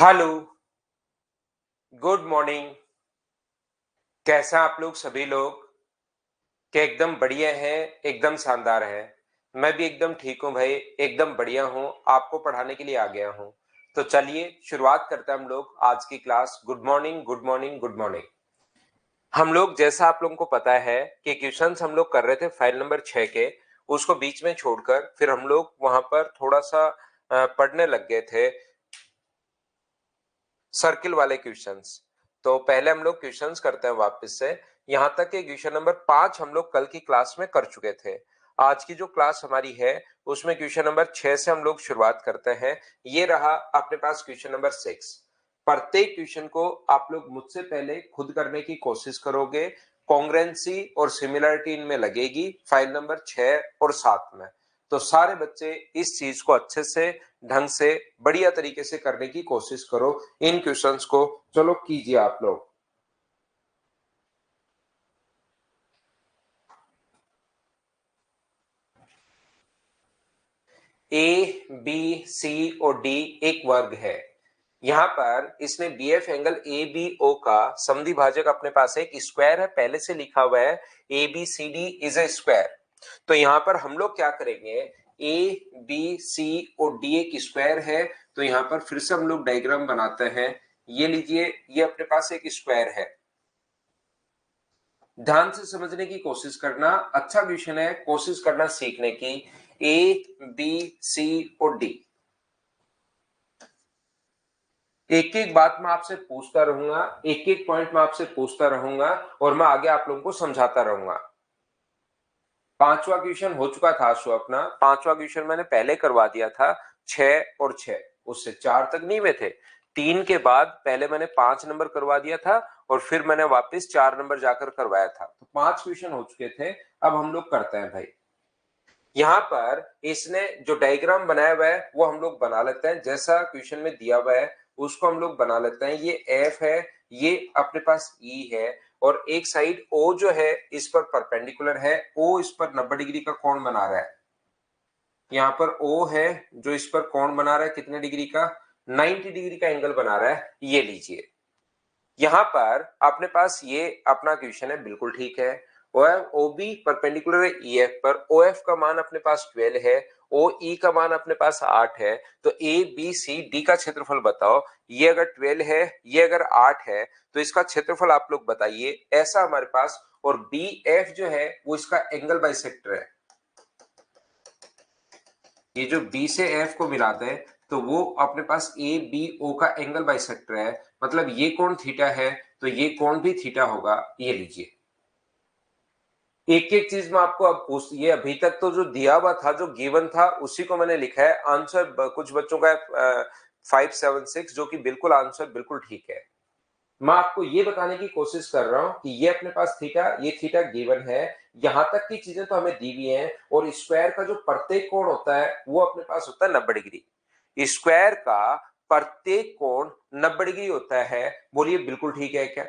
Hello, good morning. कैसा आप लोग सभी लोग? क्या एकदम बढ़िया हैं, एकदम शानदार हैं? मैं भी एकदम ठीक हूँ भाई, एकदम बढ़िया हूँ, आपको पढ़ाने के लिए आ गया हूँ। तो चलिए शुरुआत करते हैं हम लोग आज की class. Good morning, good morning, good morning. हम लोग जैसा आप लोगों को पता है कि क्वेश्चंस हम लोग कर रहे थे फाइल नंबर 6 के, उसको बीच में छोड़कर फिर हम लोग वहां पर थोड़ा सा पढ़ने लग गए थे सर्किल वाले क्वेश्चंस। तो पहले हम लोग क्वेश्चंस करते हैं वापस से। यहां तक कि क्वेश्चन नंबर 5 हम लोग कल की क्लास में कर चुके थे। आज की जो क्लास हमारी है उसमें क्वेश्चन नंबर 6 से हम लोग शुरुआत करते हैं। ये रहा अपने पास क्वेश्चन नंबर 6। प्रत्येक क्वेश्चन को आप लोग मुझसे पहले खुद करने की कोशिश करोगे। कॉन्ग्रुएंसी और सिमिलरिटी इनमें लगेगी फाइल नंबर 6 और 7 में। तो सारे बच्चे इस चीज को अच्छे से ढंग से बढ़िया तरीके से करने की कोशिश करो। इन क्वेश्चंस को चलो कीजिए आप लोग। ए बी सी और डी एक वर्ग है। यहां पर इसने B F angle A B O का समद्वि भाजक अपने पास एक स्क्वायर है, पहले से लिखा हुआ है A B C D is a square. तो यहां पर हम लोग क्या करेंगे, ए बी सी और डी एक स्क्वायर है। तो यहां पर फिर से हम लोग डायग्राम बनाते हैं। ये लीजिए, ये अपने पास एक स्क्वायर है। ध्यान से समझने की कोशिश करना, अच्छा क्वेश्चन है, कोशिश करना सीखने की। ए बी सी और डी, एक एक बात मैं आपसे पूछता रहूंगा, एक एक पॉइंट मैं आपसे पूछता रहूंगा और मैं आगे आप लोगों को समझाता रहूंगा। पांचवा क्वेश्चन हो चुका था शो अपना, पांचवा क्वेश्चन मैंने पहले करवा दिया था। 6 और 6, उससे 4 तक नहीं हुए थे। 3 के बाद पहले मैंने 5 नंबर करवा दिया था और फिर मैंने वापस 4 नंबर जाकर करवाया था। तो 5 क्वेश्चन हो चुके थे। अब हम लोग करते हैं भाई। यहाँ पर इसने जो डायग्राम बनाया हुआ है वो हम लोग बना लेते हैं, जैसा क्वेश्चन में दिया हुआ है उसको हम लोग बना लेते हैं। ये एफ है, ये अपने पास ई है और एक साइड ओ जो है इस पर परपेंडिकुलर है। ओ इस पर 90 डिग्री का कोण बना रहा है। यहाँ पर ओ है जो इस पर कोण बना रहा है, कितने डिग्री का, 90 डिग्री का एंगल बना रहा है। ये लीजिए, यहां पर अपने पास ये अपना क्वेश्चन है, बिल्कुल ठीक है। ओ बी परपेंडिकुलर है ई एफ पर, ओ एफ का मान अपने पास 12 है, ओ ई का मान अपने पास 8 है। तो ए बी सी डी का क्षेत्रफल बताओ। ये अगर 12 है, ये अगर 8 है, तो इसका क्षेत्रफल आप लोग बताइए। ऐसा हमारे पास, और बी एफ जो है वो इसका एंगल बाइसेक्टर है। ये जो बी से एफ को मिलाते हैं तो वो अपने पास ए बी ओ का एंगल बाइसेक्टर है। मतलब ये कोण थीटा है तो ये कोण भी थीटा होगा। ये लीजिए, एक एक चीज में आपको अब पूछ, ये अभी तक तो जो दिया हुआ था, जो गिवन था, उसी को मैंने लिखा है। आंसर कुछ बच्चों का 576, जो कि बिल्कुल आंसर बिल्कुल ठीक है। मैं आपको ये बताने की कोशिश कर रहा हूं कि ये अपने पास थीटा, ये थीटा गिवन है। यहां तक की चीजें तो हमें दी हुई हैं। और स्क्वायर का जो प्रत्येक कोण होता है वो अपने पास होता है 90 डिग्री। स्क्वायर का प्रत्येक कोण 90 डिग्री होता है। बोलिए बिल्कुल ठीक है क्या?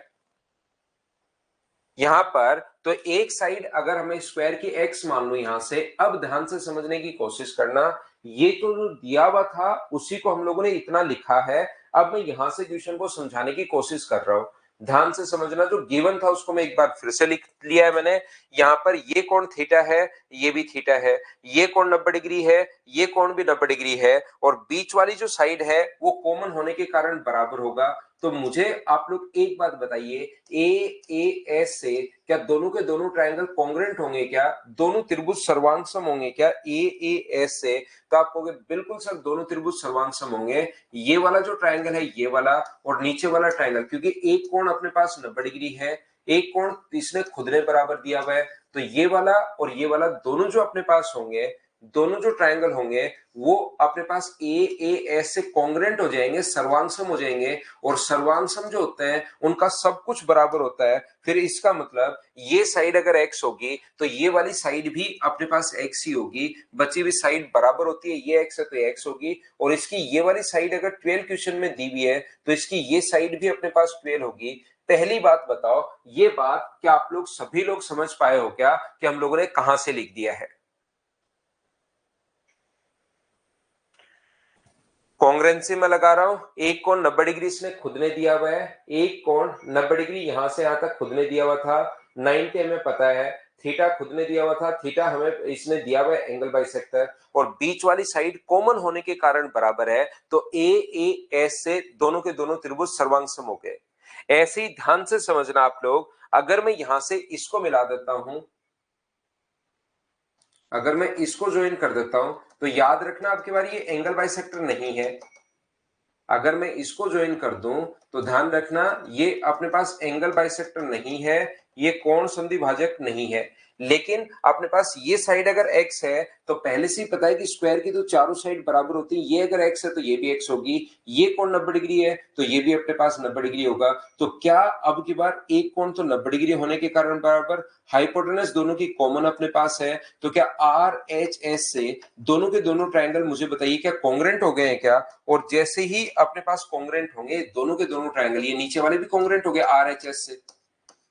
यहां पर तो एक साइड अगर हमें स्क्वायर की एक्स मान लो यहां से, अब ध्यान से समझने की कोशिश करना। ये तो जो दिया हुआ था उसी को हम लोगों ने इतना लिखा है। अब मैं यहां से क्वेश्चन को समझाने की कोशिश कर रहा हूं। ध्यान से समझना, जो गिवन था उसको मैं एक बार फिर से लिख लिया है मैंने। यहां पर ये कोण थीटा है, ये भी थीटा है, ये कोण 90 डिग्री है, ये कोण भी 90 डिग्री है, और बीच वाली जो साइड है वो कॉमन होने के कारण बराबर होगा। तो मुझे आप लोग एक बात बताइए, ए ए एस से क्या दोनों के दोनों ट्रायंगल कॉन्ग्रुएंट होंगे क्या? दोनों त्रिभुज सर्वांगसम होंगे क्या ए ए एस से? तो आप कहोगे बिल्कुल सर, दोनों त्रिभुज सर्वांगसम होंगे। ये वाला जो ट्रायंगल है ये वाला, और नीचे वाला ट्रायंगल, क्योंकि एक कोण अपने पास 90 डिग्री है, एक कोण इसने खुद ने बराबर दिया हुआ है। तो ये वाला और ये वाला दोनों जो अपने पास होंगे, दोनों जो ट्रायंगल होंगे वो अपने पास ए ए एस से कॉन्ग्रुएंट हो जाएंगे, सर्वांगसम हो जाएंगे। और सर्वांगसम जो होते हैं उनका सब कुछ बराबर होता है। फिर इसका मतलब ये साइड अगर एक्स होगी तो ये वाली साइड भी अपने पास एक्स ही होगी। बची हुई साइड बराबर होती है, ये एक्स है तो एक्स होगी। और इसकी ये वाली साइड अगर 12 क्वेश्चन में दी हुई है तो इसकी ये साइड भी अपने पास 12 होगी। पहली बात बताओ, ये बात क्या आप लोग सभी लोग समझ पाए हो क्या कि हम लोगों ने कहां से लिख दिया है? कॉन्ग्रेंसी में लगा रहा हूं, एक कोण 90 डिग्री इसने खुद ने दिया हुआ है, एक कोण 90 डिग्री यहां से यहां तक खुद ने दिया हुआ था, 90 हमें पता है, थीटा खुद ने दिया हुआ था, थीटा हमें इसने दिया हुआ है एंगल बाइसेक्टर, और बीच वाली साइड कॉमन होने के कारण बराबर है, तो ए एस से दोनों के दोनों त्रिभुज सर्वांगसम हो गए। ऐसे ही ध्यान से समझना आप लोग, अगर मैं यहां से इसको मिला देता हूं, अगर मैं इसको ज्वाइन कर देता हूं, तो याद रखना आपकी बार ये एंगल बाइसेक्टर नहीं है। अगर मैं इसको ज्वाइन कर दूं तो ध्यान रखना ये अपने पास एंगल बाइसेक्टर नहीं है, ये कोण संधि भाजक नहीं है। लेकिन अपने पास ये साइड अगर x है तो पहले से ही पता है कि स्क्वायर की तो चारों साइड बराबर होती है, ये अगर x है तो ये भी x होगी, ये कोण 90 डिग्री है तो ये भी अपने पास 90 डिग्री होगा। तो क्या अब की बार एक कोण तो 90 डिग्री होने के कारण बराबर, हाइपोटेनस दोनों की कॉमन अपने पास है, तो क्या आर एच एस से दोनों के दोनों ट्राइंगल मुझे बताइए क्या कॉन्ग्रेंट हो गए हैं क्या? और जैसे ही अपने पास कॉन्ग्रेंट होंगे दोनों के दोनों ट्राइंगल, ये नीचे वाले भी कॉन्ग्रेंट हो गए आर एच एस से,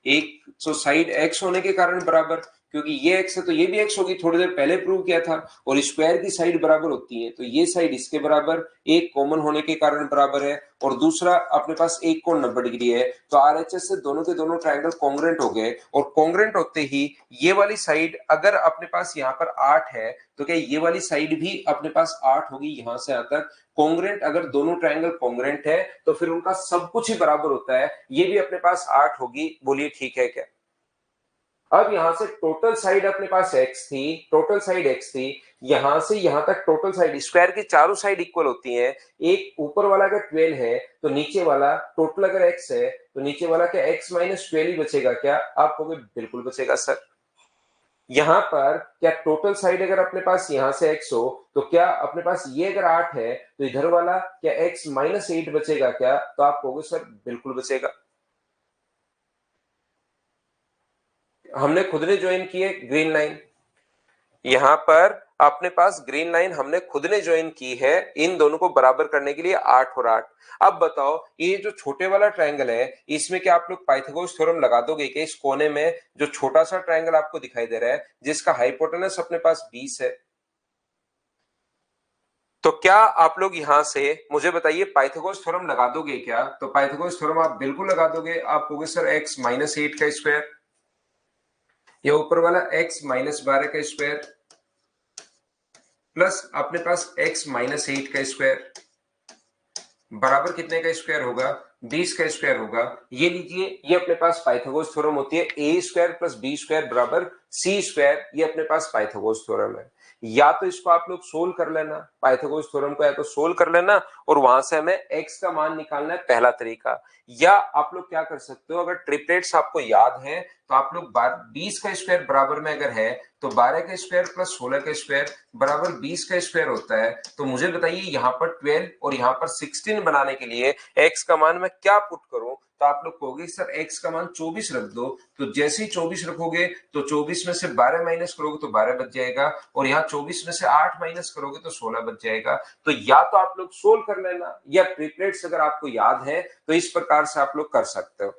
एक तो साइड एक्स होने के कारण बराबर, क्योंकि ये एक्स है तो ये भी एक्स होगी, थोड़ी देर पहले प्रूव किया था, और स्क्वायर की साइड बराबर होती है तो ये साइड इसके बराबर, एक कॉमन होने के कारण बराबर है, और दूसरा अपने पास एक कोण 90 डिग्री है, तो आरएचएस से दोनों के दोनों ट्रायंगल कॉन्ग्रेंट हो गए, और कॉन्ग्रेंट होते ही ये वाली साइड अगर अपने पास यहाँ पर 8 है तो क्या ये वाली साइड भी अपने पास 8 होगी यहां से यहां तक। कॉन्ग्रेंट अगर दोनों ट्रायंगल कॉन्ग्रेंट है तो फिर उनका सब कुछ ही बराबर होता है, ये भी अपने पास 8 होगी, बोलिए ठीक है क्या? अब यहां से टोटल साइड अपने पास x थी, टोटल साइड x थी, यहां से यहां तक टोटल साइड, स्क्वायर की चारों साइड इक्वल होती हैं, एक ऊपर वाला अगर 12 है तो नीचे वाला टोटल अगर x है तो नीचे वाला क्या x माइनस 12 ही बचेगा क्या? आप कहोगे बिल्कुल बचेगा सर। यहां पर क्या टोटल साइड अगर अपने पास यहां से x हो तो क्या अपने पास ये अगर 8 है तो इधर वाला क्या x माइनस 8 बचेगा क्या? तो आप कहोगे सर बिल्कुल बचेगा। हमने खुद ने ज्वाइन किए ग्रीन लाइन, यहां पर अपने पास ग्रीन लाइन हमने खुद ने ज्वाइन की है इन दोनों को बराबर करने के लिए 8 और 8। अब बताओ ये जो छोटे वाला ट्रायंगल है इसमें क्या आप लोग पाइथागोरस थ्योरम लगा दोगे कि इस कोने में जो छोटा सा ट्रायंगल आपको दिखाई दे रहा है जिसका हाइपोटेनस अपने पास 20 है, तो क्या आप लोग यहां से मुझे बताइए पाइथागोरस थ्योरम लगा दोगे क्या? तो पाइथागोरस थ्योरम आप बिल्कुल लगा दोगे। आप कहोगे सर x माइनस 8 का स्क्वायर, ये ऊपर वाला x माइनस 12 का स्क्वायर प्लस अपने पास x माइनस 8 का स्क्वायर बराबर कितने का स्क्वायर होगा? 20 का स्क्वायर होगा। ये लीजिए ये अपने पास पाइथागोरस थ्योरम होती है, ए स्क्वायर प्लस बी स्क्वायर बराबर सी स्क्वायर, ये अपने पास पाइथागोरस थ्योरम है। या तो इसको आप लोग सोल्व कर लेना, पाइथागोरस थ्योरम को या तो सोल्व कर लेना और वहां से हमें x का मान निकालना है, पहला तरीका। या आप लोग क्या कर सकते हो, अगर ट्रिपलेट्स आपको याद है तो आप लोग 20 का स्क्वायर बराबर में अगर है तो 12 का स्क्वायर प्लस 16 का स्क्वायर बराबर 20 का स्क्वायर होता है। तो मुझे बताइए यहाँ पर 12 और यहाँ पर 16 बनाने के लिए x का मान मैं क्या पुट करूं? तो आप लोग कहोगे सर x का मान 24 रख दो, तो जैसे ही 24 रखोगे तो 24 में से 12 माइनस करोगे तो 12 बच जाएगा, और यहाँ 24 में से 8 माइनस करोगे तो 16 बच जाएगा। तो या तो आप लोग सोल्व कर लेना, या ट्रिपलेट्स अगर आपको याद है तो इस प्रकार से आप लोग कर सकते हो।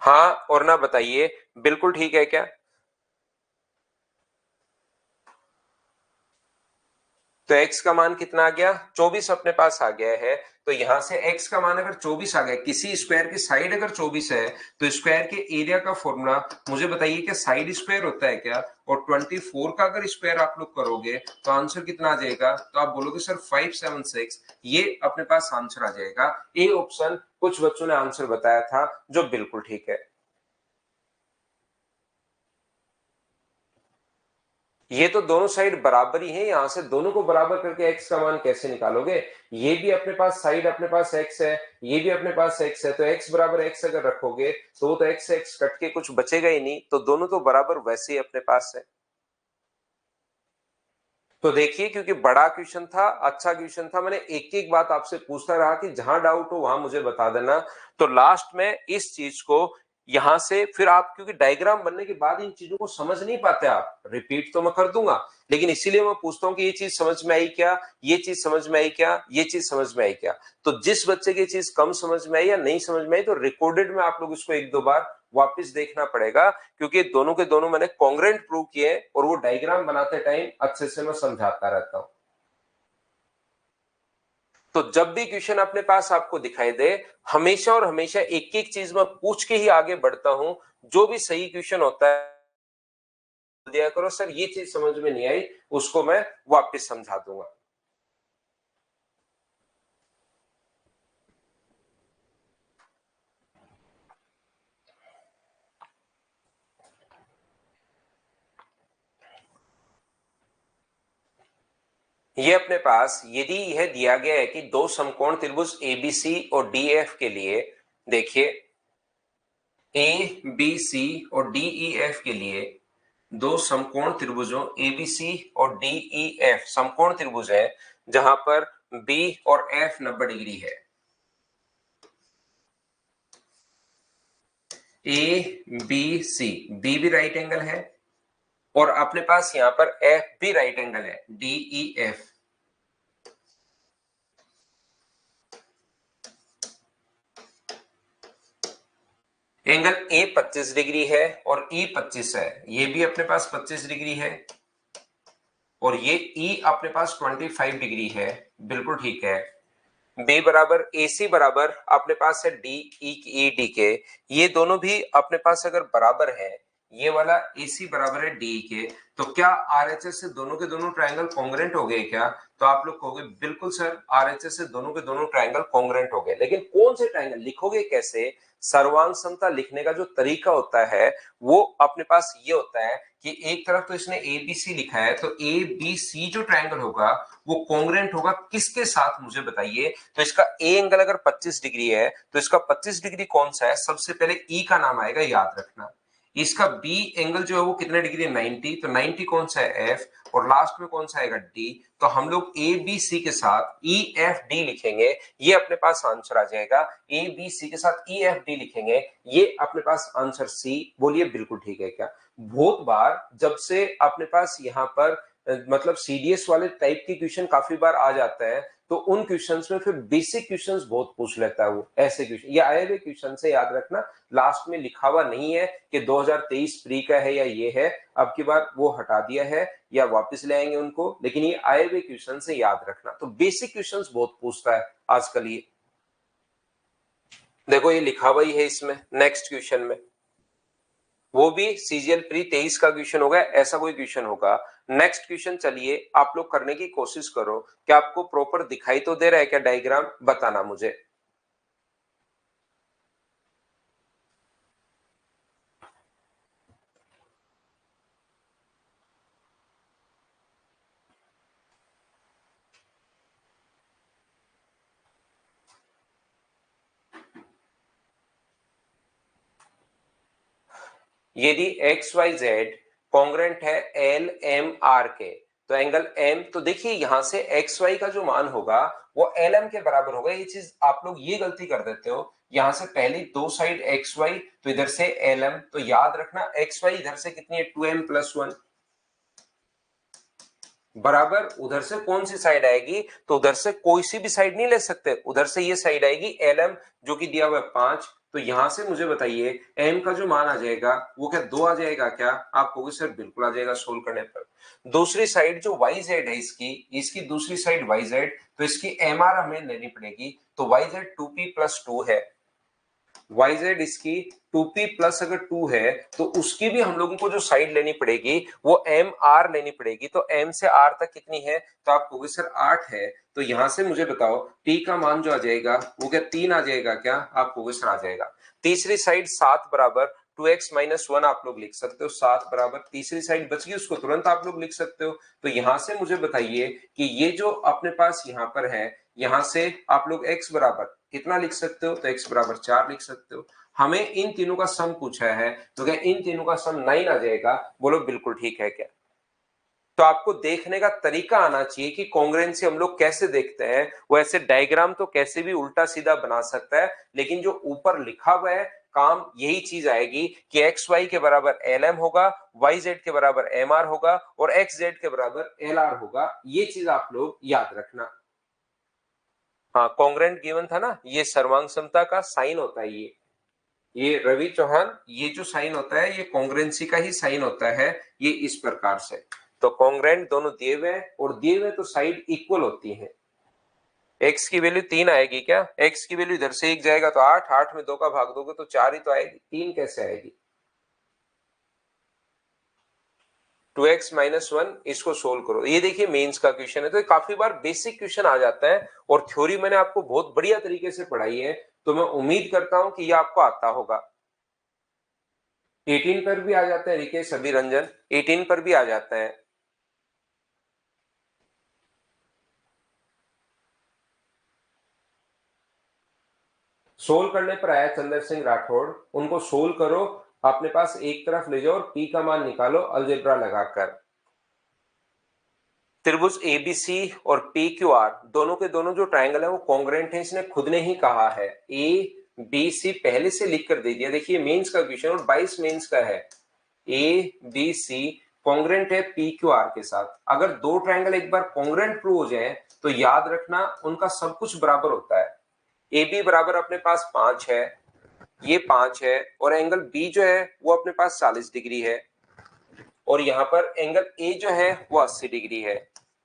हाँ और ना बताइए बिल्कुल ठीक है क्या? तो x का मान कितना आ गया? 24 अपने पास आ गया है। तो यहां से x का मान अगर 24 आ गया, किसी स्क्वायर की साइड अगर 24 है तो स्क्वायर के एरिया का फॉर्मूला मुझे बताइए कि साइड स्क्वायर होता है क्या? और 24 का अगर स्क्वायर आप लोग करोगे तो आंसर कितना आ जाएगा? तो आप बोलोगे सर 576, ये अपने पास आंसर आ जाएगा। ए ऑप्शन कुछ बच्चों ने आंसर बताया था जो बिल्कुल ठीक है। ये तो दोनों साइड बराबर ही है, यहां से दोनों को बराबर करके x का मान कैसे निकालोगे? ये भी अपने पास साइड अपने पास x है, ये भी अपने पास x है, तो x बराबर x अगर रखोगे तो वो तो x से x कट के कुछ बचेगा ही नहीं, तो दोनों तो बराबर वैसे ही अपने पास है। तो देखिए क्योंकि बड़ा क्वेश्चन था, अच्छा क्वेश्चन था, मैंने एक एक बात आपसे पूछता रहा कि जहां डाउट हो वहां मुझे बता देना। तो लास्ट में इस चीज को यहां से फिर आप, क्योंकि डायग्राम बनने के बाद इन चीजों को समझ नहीं पाते आप, रिपीट तो मैं कर दूंगा लेकिन इसीलिए मैं पूछता हूं कि ये चीज समझ में आई क्या, ये चीज समझ में आई क्या, ये चीज समझ में आई क्या। तो जिस बच्चे की चीज कम समझ में आई या नहीं समझ में आई तो रिकॉर्डेड में आप लोग इसको एक दो बार वापस देखना पड़ेगा, क्योंकि दोनों के दोनों मैंने कॉन्ग्रेंट प्रूव किए और वो डायग्राम बनाते टाइम अच्छे से मैं समझाता रहता हूं। तो जब भी क्वेश्चन अपने पास आपको दिखाई दे, हमेशा और हमेशा एक एक चीज मैं पूछ के ही आगे बढ़ता हूं। जो भी सही क्वेश्चन होता है दिया करो, सर ये चीज समझ में नहीं आई, उसको मैं वापस समझा दूंगा। ये अपने पास यदि यह दिया गया है कि दो समकोण त्रिभुज एबीसी और डीएफ के लिए, देखिए ए बी सी और डी ई एफ के लिए दो समकोण त्रिभुजों एबीसी और डी ई एफ समकोण त्रिभुज है, जहां पर बी और एफ 90 डिग्री है। ए बी सी, बी भी राइट एंगल है और अपने पास यहां पर एफ भी राइट एंगल है, डी ई एफ। एंगल ए 25 डिग्री है और ई 25 है, ये भी अपने पास 25 डिग्री है और ये ई अपने पास 25 डिग्री है, बिल्कुल ठीक है। बी बराबर ए सी बराबर अपने पास है डी ई डी के, ये दोनों भी अपने पास अगर बराबर है, ये वाला ए सी बराबर है डी के, तो क्या आर एच एस से दोनों के दोनों ट्रायंगल कॉन्ग्रेंट हो गए क्या? तो आप लोग कहोगे बिल्कुल सर, आर एच एस से दोनों के दोनों ट्रायंगल कॉन्ग्रेंट हो गए, लेकिन कौन से ट्रायंगल लिखोगे कैसे? सर्वांग समता लिखने का जो तरीका होता है वो अपने पास ये होता है कि एक तरफ तो इसने ए बी सी लिखा है, तो ए बी सी जो ट्रायंगल होगा वो कॉन्ग्रेंट होगा किसके साथ, मुझे बताइए। तो इसका ए एंगल अगर 25 डिग्री है तो इसका 25 डिग्री कौन सा है? सबसे पहले ई का नाम आएगा, याद रखना। इसका बी एंगल जो है वो कितने डिग्री है? 90, तो 90 कौन सा है? एफ। और लास्ट में कौन सा आएगा? डी। तो हम लोग ए बी सी के साथ ई एफ डी लिखेंगे, ये अपने पास आंसर आ जाएगा। ए बी सी के साथ ई एफ डी लिखेंगे, ये अपने पास आंसर सी। बोलिए बिल्कुल ठीक है क्या? बहुत बार जब से अपने पास यहाँ पर मतलब सीडीएस वाले टाइप की क्वेश्चन काफी बार आ जाता है, तो उन क्वेश्चंस में फिर बेसिक क्वेश्चंस बहुत पूछ लेता है वो, ऐसे क्वेश्चन। ये आए हुए क्वेश्चन से याद रखना, लास्ट में लिखा हुआ नहीं है कि 2023 प्री का है या ये है, अब की बार वो हटा दिया है या वापस ले आएंगे उनको, लेकिन ये आए हुए क्वेश्चन से याद रखना। तो बेसिक क्वेश्चंस बहुत पूछता है आजकल ये। देखो ये लिखा हुआ ही है इसमें नेक्स्ट क्वेश्चन में, वो भी सीजीएल प्री 23 का क्वेश्चन होगा, ऐसा कोई क्वेश्चन होगा। नेक्स्ट क्वेश्चन चलिए आप लोग करने की कोशिश करो, क्या आपको प्रॉपर दिखाई तो दे रहा है क्या डायग्राम? बताना मुझे। यदि एक्स वाई जेड कॉन्ग्रेंट है एल एम आर के, तो एंगल एम, तो देखिए यहां से एक्स वाई का जो मान होगा वो एल एम के बराबर होगा। ये चीज आप लोग ये गलती कर देते हो, यहां से पहली दो साइड एक्स वाई तो इधर से एल एम, तो याद रखना एक्स वाई इधर से कितनी है? 2m+1 बराबर उधर से कौन सी साइड आएगी? तो उधर से कोई सी भी साइड नहीं ले सकते, उधर से ये साइड आएगी एल एम, जो कि दिया हुआ है 5। तो यहां से मुझे बताइए एम का जो मान आ जाएगा वो क्या 2 आ जाएगा क्या? आप कहोगे सर बिल्कुल आ जाएगा सोल्व करने पर। दूसरी साइड जो वाई जेड है इसकी, इसकी दूसरी साइड वाई जेड, तो इसकी एम आर हमें लेनी पड़ेगी। तो वाई जेड 2p+2 है, वाई जेड इसकी 2p प्लस अगर 2 है, तो उसकी भी हम लोगों को जो साइड लेनी पड़ेगी वो एम आर लेनी पड़ेगी। तो एम से आर तक कितनी है? तो आप कहोगे सर 8 है। तो यहां से मुझे बताओ टी का मान जो आ जाएगा वो क्या 3 आ जाएगा क्या? आप कहोगे सर आ जाएगा। तीसरी साइड 7 बराबर 2x-1 आप लोग लिख सकते हो, 7 बराबर तीसरी साइड बच गई, उसको तुरंत आप लोग लिख सकते हो। तो यहां से मुझे बताइए कि ये जो अपने पास यहां पर है, यहां से आप लोग x बराबर कितना लिख सकते हो? तो x बराबर 4 लिख सकते हो। हमें इन तीनों का सम पूछा है, तो क्या इन तीनों का सम 9 आ जाएगा? बोलो बिल्कुल ठीक है क्या? तो आपको देखने का तरीका आना चाहिए कि कॉन्ग्रेंसी हम लोग कैसे देखते हैं। वो ऐसे डायग्राम तो कैसे भी उल्टा सीधा बना सकता है, लेकिन जो ऊपर लिखा हुआ है काम यही चीज आएगी कि एक्स वाई के बराबर एल एम होगा, वाई जेड के बराबर एम आर होगा और एक्स जेड के बराबर एल आर होगा। ये चीज आप लोग याद रखना। हाँ, कॉन्ग्रेंट गिवन था ना, ये सर्वांग समता का साइन होता है ये। ये रवि चौहान, ये जो साइन होता है ये कॉन्ग्रुएंसी का ही साइन होता है, ये इस प्रकार से। तो कॉन्ग्रुएंट दोनों दिए हुए और दिए हुए तो साइड इक्वल होती है। x की वैल्यू 3 आएगी क्या? x की वैल्यू इधर से 1 जाएगा तो 8, 8 में 2 का भाग दोगे तो 4 ही तो आएगी, 3 कैसे आएगी? 2x माइनस 1, इसको सोल्व करो। ये देखिए मेंस का क्वेश्चन है, तो काफी बार बेसिक क्वेश्चन आ जाता है और थ्योरी मैंने आपको बहुत बढ़िया तरीके से पढ़ाई है, तो मैं उम्मीद करता हूं कि ये आपको आता होगा। 18 पर भी आ जाता है, रिकेश अभिरंजन 18 पर भी आ जाता है। सोल्व करने पर आया चंद्र सिंह राठौड़, उनको सोल्व करो, अपने पास एक तरफ ले जाओ और p का मान निकालो अलजेब्रा लगाकर। त्रिभुज एबीसी और पी क्यू आर दोनों के दोनों जो ट्रायंगल है वो कॉन्ग्रुएंट है, इसने खुद ने ही कहा है। ए बी सी पहले से लिख कर दे दिया। देखिए मेंस का क्वेश्चन और 22 मेंस का है। ए बी सी कॉन्ग्रुएंट है पी क्यू आर के साथ। अगर दो ट्रायंगल एक बार कॉन्ग्रुएंट प्रूव हो जाए तो याद रखना उनका सब कुछ बराबर होता है। ए बी बराबर अपने पास 5 है, ये 5 है, और एंगल बी जो है वो अपने पास 40 डिग्री है, और यहाँ पर एंगल ए जो है वो 80 डिग्री है।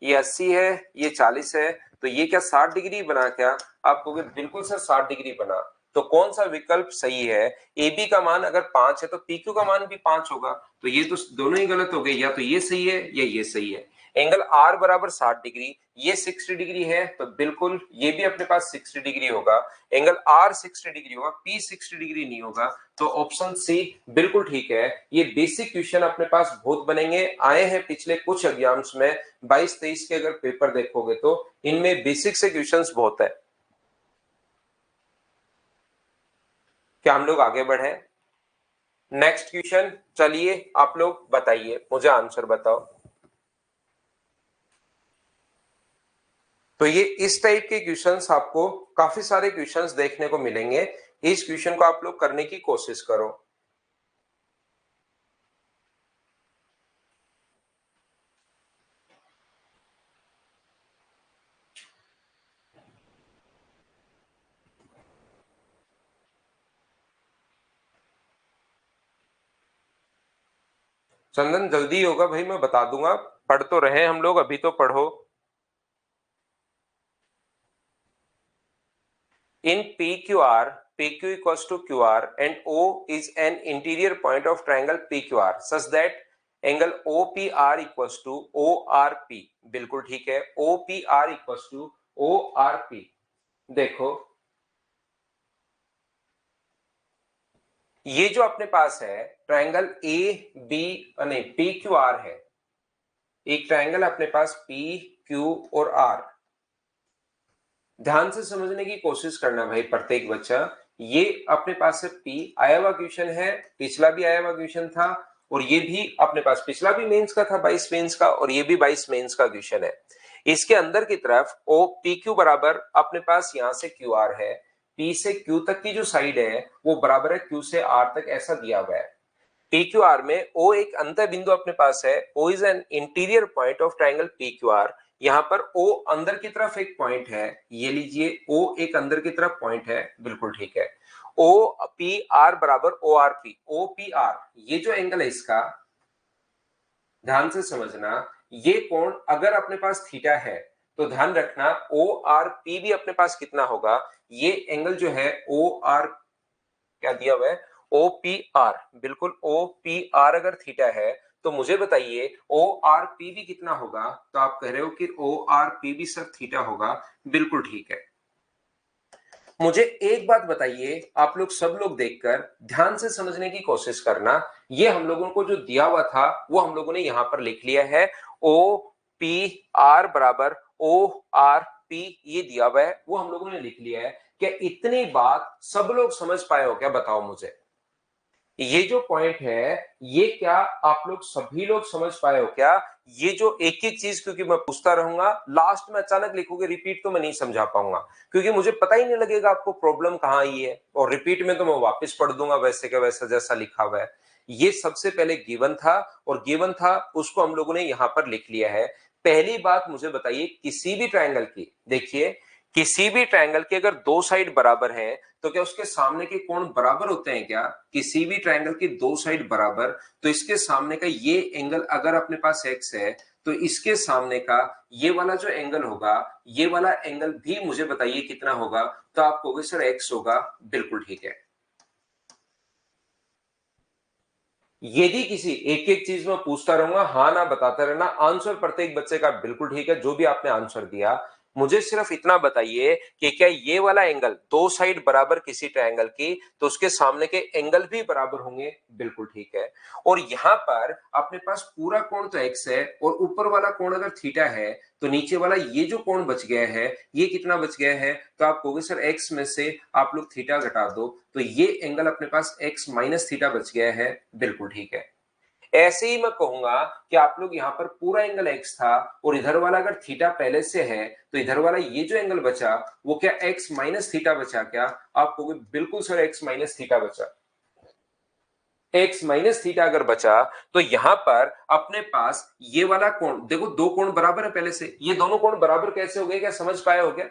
ये 80 है, ये 40 है, तो ये क्या 60 डिग्री बना क्या? आप कहोगे बिल्कुल सर 60 डिग्री बना। तो कौन सा विकल्प सही है? ए बी का मान अगर 5 है तो पी क्यू का मान भी 5 होगा, तो ये तो दोनों ही गलत हो गए, या तो ये सही है या ये सही है। एंगल आर बराबर 60 डिग्री, ये 60 डिग्री है, तो बिल्कुल ये भी अपने पास 60 डिग्री होगा। एंगल आर 60 डिग्री होगा, पी 60 डिग्री नहीं होगा, तो ऑप्शन सी बिल्कुल ठीक है। ये बेसिक क्वेश्चन अपने पास बहुत बनेंगे, आए हैं पिछले कुछ एग्जाम्स में, 22-23 के अगर पेपर देखोगे तो इनमें बेसिक से क्वेश्चंस बहुत है। क्या हम लोग आगे बढ़े? नेक्स्ट क्वेश्चन, चलिए आप लोग बताइए, मुझे आंसर बताओ। तो ये इस टाइप के क्वेश्चंस आपको काफी सारे क्वेश्चंस देखने को मिलेंगे। इस क्वेश्चन को आप लोग करने की कोशिश करो। चंदन जल्दी होगा भाई, मैं बता दूंगा, पढ़ तो रहे हम लोग, अभी तो पढ़ो। In PQR, PQ equals to QR and O is an interior point of triangle PQR such that angle OPR equals to ORP। बिल्कुल ठीक है, OPR equals to ORP। देखो ये जो अपने पास है ट्रायंगल ए बी नहीं पी क्यू आर है, एक ट्रायंगल अपने पास पी क्यू और आर। ध्यान से समझने की कोशिश करना भाई प्रत्येक बच्चा। ये अपने पास से पी आया हुआ क्वेश्चन है, पिछला भी आया हुआ क्वेश्चन था, और ये भी अपने पास पिछला भी मेंस का था 22 मेंस का, और ये भी 22 मेंस का क्वेश्चन है। इसके अंदर की तरफ ओ पी क्यू बराबर अपने पास यहां से क्यू आर है, पी से क्यू तक की जो साइड है वो बराबर है क्यू से आर तक, ऐसा दिया हुआ है। पी क्यू आर में ओ एक अंतर बिंदु अपने पास है, O is an interior point of triangle P Q R. यहां पर ओ अंदर की तरफ एक पॉइंट है, ये लीजिए ओ एक अंदर की तरफ पॉइंट है, बिल्कुल ठीक है। ओ पी आर बराबर O R P, O P R ये जो एंगल है इसका ध्यान से समझना, ये कोण अगर अपने पास थीटा है तो ध्यान रखना ओ आर पी भी अपने पास कितना होगा, ये एंगल जो है ओ आर क्या दिया हुआ है ओ पी आर, बिल्कुल ओ पी आर अगर थीटा है तो मुझे बताइए ओ आर पी भी कितना होगा? तो आप कह रहे हो कि ओ आर पी भी सर थीटा होगा, बिल्कुल ठीक है। मुझे एक बात बताइए, आप लोग सब लोग देखकर ध्यान से समझने की कोशिश करना। ये हम लोगों को जो दिया हुआ था वो हम लोगों ने यहां पर लिख लिया है, ओ पी आर बराबर ओ आर पी, ये दिया हुआ है वो हम लोगों ने लिख लिया है। क्या इतनी बात सब लोग समझ पाए हो क्या? बताओ मुझे। ये जो पॉइंट है ये क्या आप लोग सभी लोग समझ पाए हो क्या? ये जो एक एक चीज, क्योंकि मैं पूछता रहूंगा, लास्ट में अचानक लिखोगे रिपीट तो मैं नहीं समझा पाऊंगा, क्योंकि मुझे पता ही नहीं लगेगा आपको प्रॉब्लम कहां आई है, और रिपीट में तो मैं वापस पढ़ दूंगा वैसे का वैसा जैसा लिखा हुआ है। ये सबसे पहले गिवन था, और गिवन था उसको हम लोगों ने यहां पर लिख लिया है। पहली बात मुझे बताइए, किसी भी ट्रायंगल की, देखिए किसी भी ट्रायंगल की अगर दो साइड बराबर है तो क्या उसके सामने के कोण बराबर होते हैं क्या? किसी भी ट्रायंगल की दो साइड बराबर, तो इसके सामने का ये एंगल अगर अपने पास x है तो इसके सामने का ये वाला जो एंगल होगा, ये वाला एंगल भी मुझे बताइए कितना होगा? तो आप कहोगे सर x होगा, बिल्कुल ठीक है। यदि किसी एक एक चीज में पूछता रहूंगा, हाँ ना बताते रहना, आंसर प्रत्येक बच्चे का बिल्कुल ठीक है जो भी आपने आंसर दिया। मुझे सिर्फ इतना बताइए कि क्या ये वाला एंगल दो साइड बराबर किसी ट्रायंगल की, तो उसके सामने के एंगल भी बराबर होंगे, बिल्कुल ठीक है। और यहां पर अपने पास पूरा कोण तो एक्स है और ऊपर वाला कोण अगर थीटा है, तो नीचे वाला ये जो कोण बच गया है ये कितना बच गया है? तो आप कहोगे सर एक्स में से आप लोग थीटा घटा दो, तो ये एंगल अपने पास एक्स माइनस थीटा बच गया है, बिल्कुल ठीक है। ऐसे ही मैं कहूंगा कि आप लोग यहां पर पूरा एंगल एक्स था और इधर वाला अगर थीटा पहले से है, तो इधर वाला ये जो एंगल बचा वो क्या एक्स माइनस थीटा बचा क्या? आप कहोगे बिल्कुल सर एक्स माइनस थीटा बचा। एक्स माइनस थीटा अगर बचा तो यहां पर अपने पास ये वाला कोण देखो, दो कोण बराबर है पहले से, ये दोनों कोण बराबर कैसे हो गए? क्या समझ पाए हो क्या?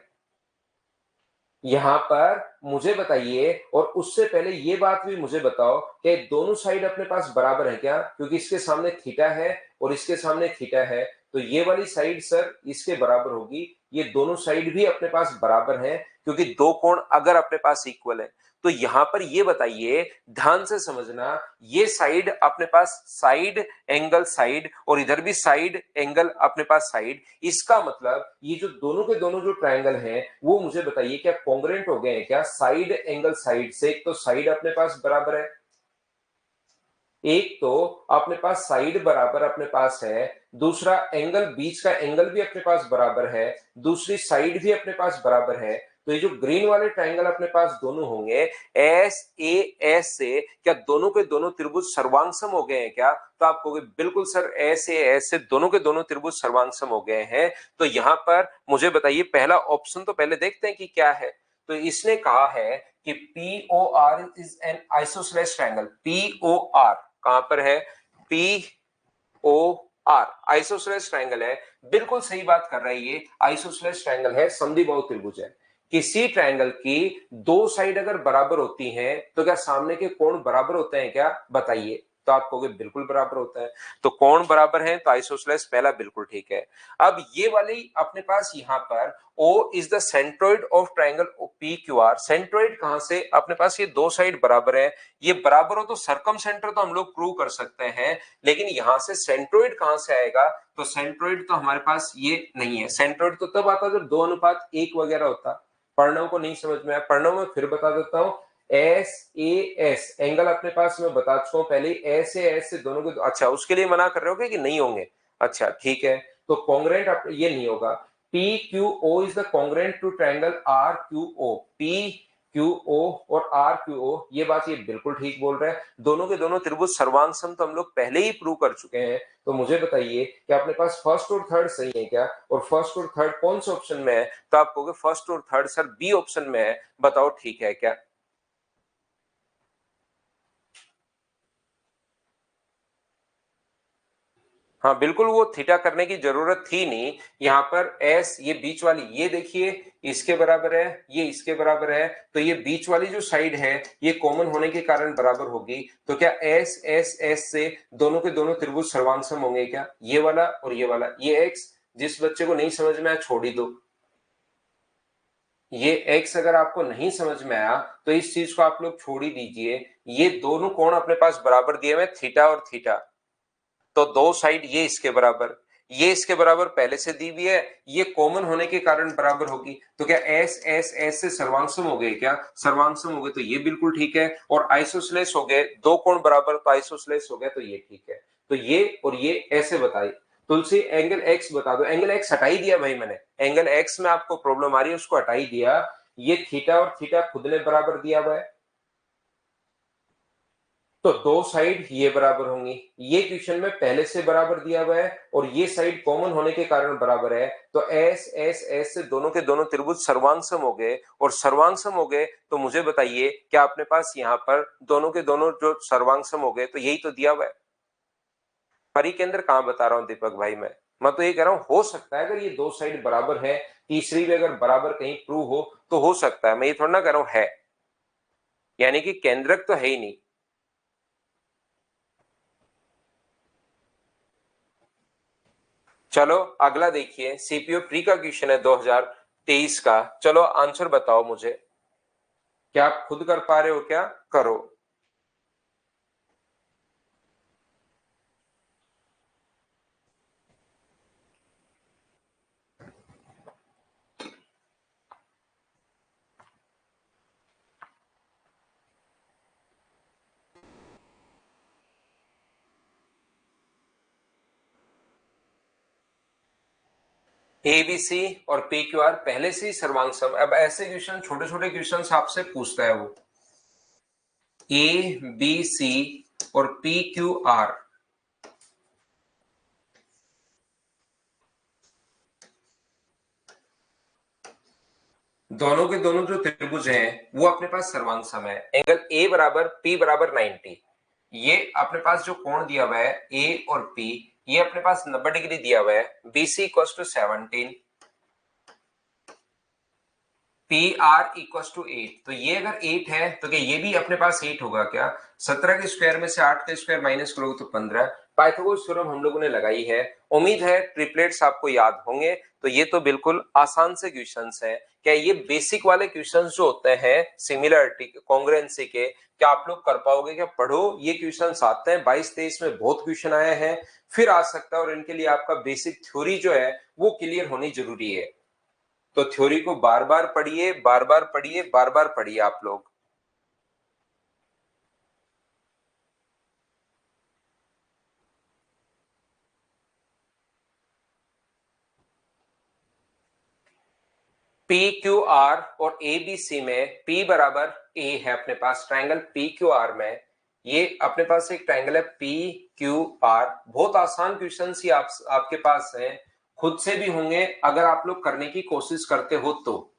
यहां पर मुझे बताइए, और उससे पहले ये बात भी मुझे बताओ कि दोनों साइड अपने पास बराबर है क्या? क्योंकि इसके सामने थीटा है और इसके सामने थीटा है, तो ये वाली साइड सर इसके बराबर होगी। ये दोनों साइड भी अपने पास बराबर है क्योंकि दो कोण अगर अपने पास इक्वल है। तो यहां पर ये बताइए, ध्यान से समझना, ये साइड अपने पास साइड एंगल साइड और इधर भी साइड एंगल अपने पास साइड, इसका मतलब ये जो दोनों के दोनों जो ट्रायंगल हैं वो मुझे बताइए क्या कॉन्ग्रुएंट हो गए हैं क्या? साइड एंगल साइड से, एक तो साइड अपने पास बराबर है, एक तो अपने पास साइड बराबर अपने पास है, दूसरा एंगल बीच का एंगल भी अपने पास बराबर है, दूसरी साइड भी अपने पास बराबर है। तो ये जो ग्रीन वाले ट्रायंगल अपने पास दोनों होंगे एस ए एस से, क्या दोनों के दोनों त्रिभुज सर्वांगसम हो गए हैं क्या? तो आप कहोगे बिल्कुल सर एस ए एस से दोनों के दोनों त्रिभुज सर्वांगसम हो गए हैं। तो यहां पर मुझे बताइए पहला ऑप्शन तो पहले देखते हैं कि क्या है। तो इसने कहा है कि P O R is an isosceles triangle. P O R कहां पर है? P O R isosceles triangle है, बिल्कुल सही बात कर रहा है, ये आइसोसेलेस ट्रायंगल है, समद्विबाहु त्रिभुज है। किसी ट्रायंगल की दो साइड अगर बराबर होती हैं तो क्या सामने के कोण बराबर होते हैं क्या? बताइए। तो आप कहोगे बिल्कुल बराबर होता है। तो कोण बराबर है तो आइसोसेलेस पहला बिल्कुल ठीक है। अब ये वाली अपने पास यहां पर O is the centroid of triangle P Q are. Centroid कहां से? अपने पास ये दो साइड बराबर है, ये बराबर हो तो सरकम सेंटर तो हम लोग प्रूव कर सकते हैं, लेकिन यहां से सेंट्रोइड कहां से आएगा? तो सेंट्रोइड तो हमारे पास ये नहीं है। सेंट्रोइड तो तब आता जब 2:1 वगैरह होता। पढ़नों को नहीं समझ में आया, पढ़नों में फिर बता देता हूं। एस ए एस एंगल अपने पास मैं बता चुका हूं पहले, एस ए एस से दोनों के, अच्छा उसके लिए मना कर रहे हो कि नहीं होंगे? अच्छा ठीक है, तो कॉन्ग्रुएंट ये नहीं होगा। P Q O is the congruent to triangle R Q O. P Q O और आर क्यू ओ, ये बात ये बिल्कुल ठीक बोल रहा है, दोनों के दोनों त्रिभुज सर्वांगसम तो हम लोग पहले ही प्रूव कर चुके हैं। तो मुझे बताइए कि अपने पास फर्स्ट और थर्ड सही है क्या? और फर्स्ट और थर्ड कौन से ऑप्शन में है? तो आप कहोगे फर्स्ट और थर्ड सर बी ऑप्शन में है, बताओ ठीक है क्या? हाँ बिल्कुल, वो थीटा करने की जरूरत थी नहीं। यहाँ पर एस ये बीच वाली, ये देखिए इसके बराबर है, ये इसके बराबर है, तो ये बीच वाली जो साइड है ये कॉमन होने के कारण बराबर होगी। तो क्या एस एस एस से दोनों के दोनों त्रिभुज सर्वांगसम होंगे क्या? ये वाला और ये वाला। ये एक्स जिस बच्चे को नहीं समझ में आया छोड़ ही दो। ये एक्स अगर आपको नहीं समझ में आया तो इस चीज को आप लोग छोड़ ही दीजिए। ये दोनों कोण अपने पास बराबर दिए हुए, थीटा और थीटा, तो दो साइड ये इसके बराबर, ये इसके बराबर पहले से दी हुई है, ये कॉमन होने के कारण बराबर होगी। तो क्या एस एस एस से सर्वांगसम हो गए क्या? सर्वांगसम हो गए, तो ये बिल्कुल ठीक है। और आइसोसेलेस हो गए, दो कोण बराबर तो आइसोसेलेस हो गए, तो ये ठीक है। तो ये और ये ऐसे बताइए। तुलसी एंगल एक्स बता दो। एंगल एक्स हटा ही दिया भाई मैंने, एंगल एक्स में आपको प्रॉब्लम आ रही है उसको हटा ही दिया। ये थीटा और थीटा खुद ने बराबर दिया हुआ है, तो दो साइड ये बराबर होंगी। ये क्वेश्चन में पहले से बराबर दिया हुआ है और ये साइड कॉमन होने के कारण बराबर है, तो एस एस एस से दोनों के दोनों त्रिभुज सर्वांगसम हो गए, और सर्वांगसम हो गए तो मुझे बताइए क्या अपने पास यहाँ पर दोनों के दोनों जो सर्वांगसम हो गए, तो यही तो दिया हुआ है। परिकेंद्र कहां बता रहा हूं दीपक भाई, मैं तो ये कह रहा हूं हो सकता है अगर ये दो साइड बराबर है, तीसरी भी अगर बराबर कहीं प्रूव हो तो हो सकता है, मैं ये थोड़ा ना कह रहा हूं है। यानी कि केंद्रक तो है ही नहीं। चलो अगला देखिए, सीपीओ प्री का क्वेश्चन है 2023 का। चलो आंसर बताओ मुझे, क्या आप खुद कर पा रहे हो? क्या करो। ए बी सी और पी क्यू आर पहले से ही सर्वांग सम। अब ऐसे क्वेश्चन, छोटे छोटे क्वेश्चन आपसे पूछता है वो। ए बी सी और पी क्यू आर दोनों के दोनों जो त्रिभुज हैं वो अपने पास सर्वांग सम है। एंगल ए बराबर पी बराबर 90। ये अपने पास जो कोण दिया हुआ है ए और पी, ये अपने पास 90 डिग्री दिया हुआ है। BC equal to 17, P R equal to 8। तो ये अगर 8 है तो क्या ये भी अपने पास 8 होगा क्या? 17 के स्क्वायर में से 8 का स्क्वायर माइनस करोगे तो 15। पाइथागोरस थ्योरम हम लोगों ने लगाई है। उम्मीद है ट्रिपलेट्स आपको याद होंगे। तो ये तो बिल्कुल आसान से क्वेश्चंस हैं। क्या ये बेसिक वाले क्वेश्चंस जो होते हैं सिमिलरिटी कॉन्ग्रुएंसी के, क्या आप लोग कर पाओगे? क्या पढ़ो, ये क्वेश्चंस आते हैं 22-23 में बहुत क्वेश्चन आए हैं, फिर आ सकता है। और इनके लिए आपका बेसिक थ्योरी जो है वो क्लियर होनी जरूरी है। तो थ्योरी को बार बार पढ़िए, बार बार पढ़िए, बार बार पढ़िए आप लोग। पी क्यू आर और ए बी सी में P बराबर A है अपने पास ट्रायंगल पी क्यू आर में। ये अपने पास एक ट्रायंगल है पी क्यू आर। बहुत आसान क्वेश्चन ही आपके पास है, खुद से भी होंगे अगर आप लोग करने की कोशिश करते हो तो।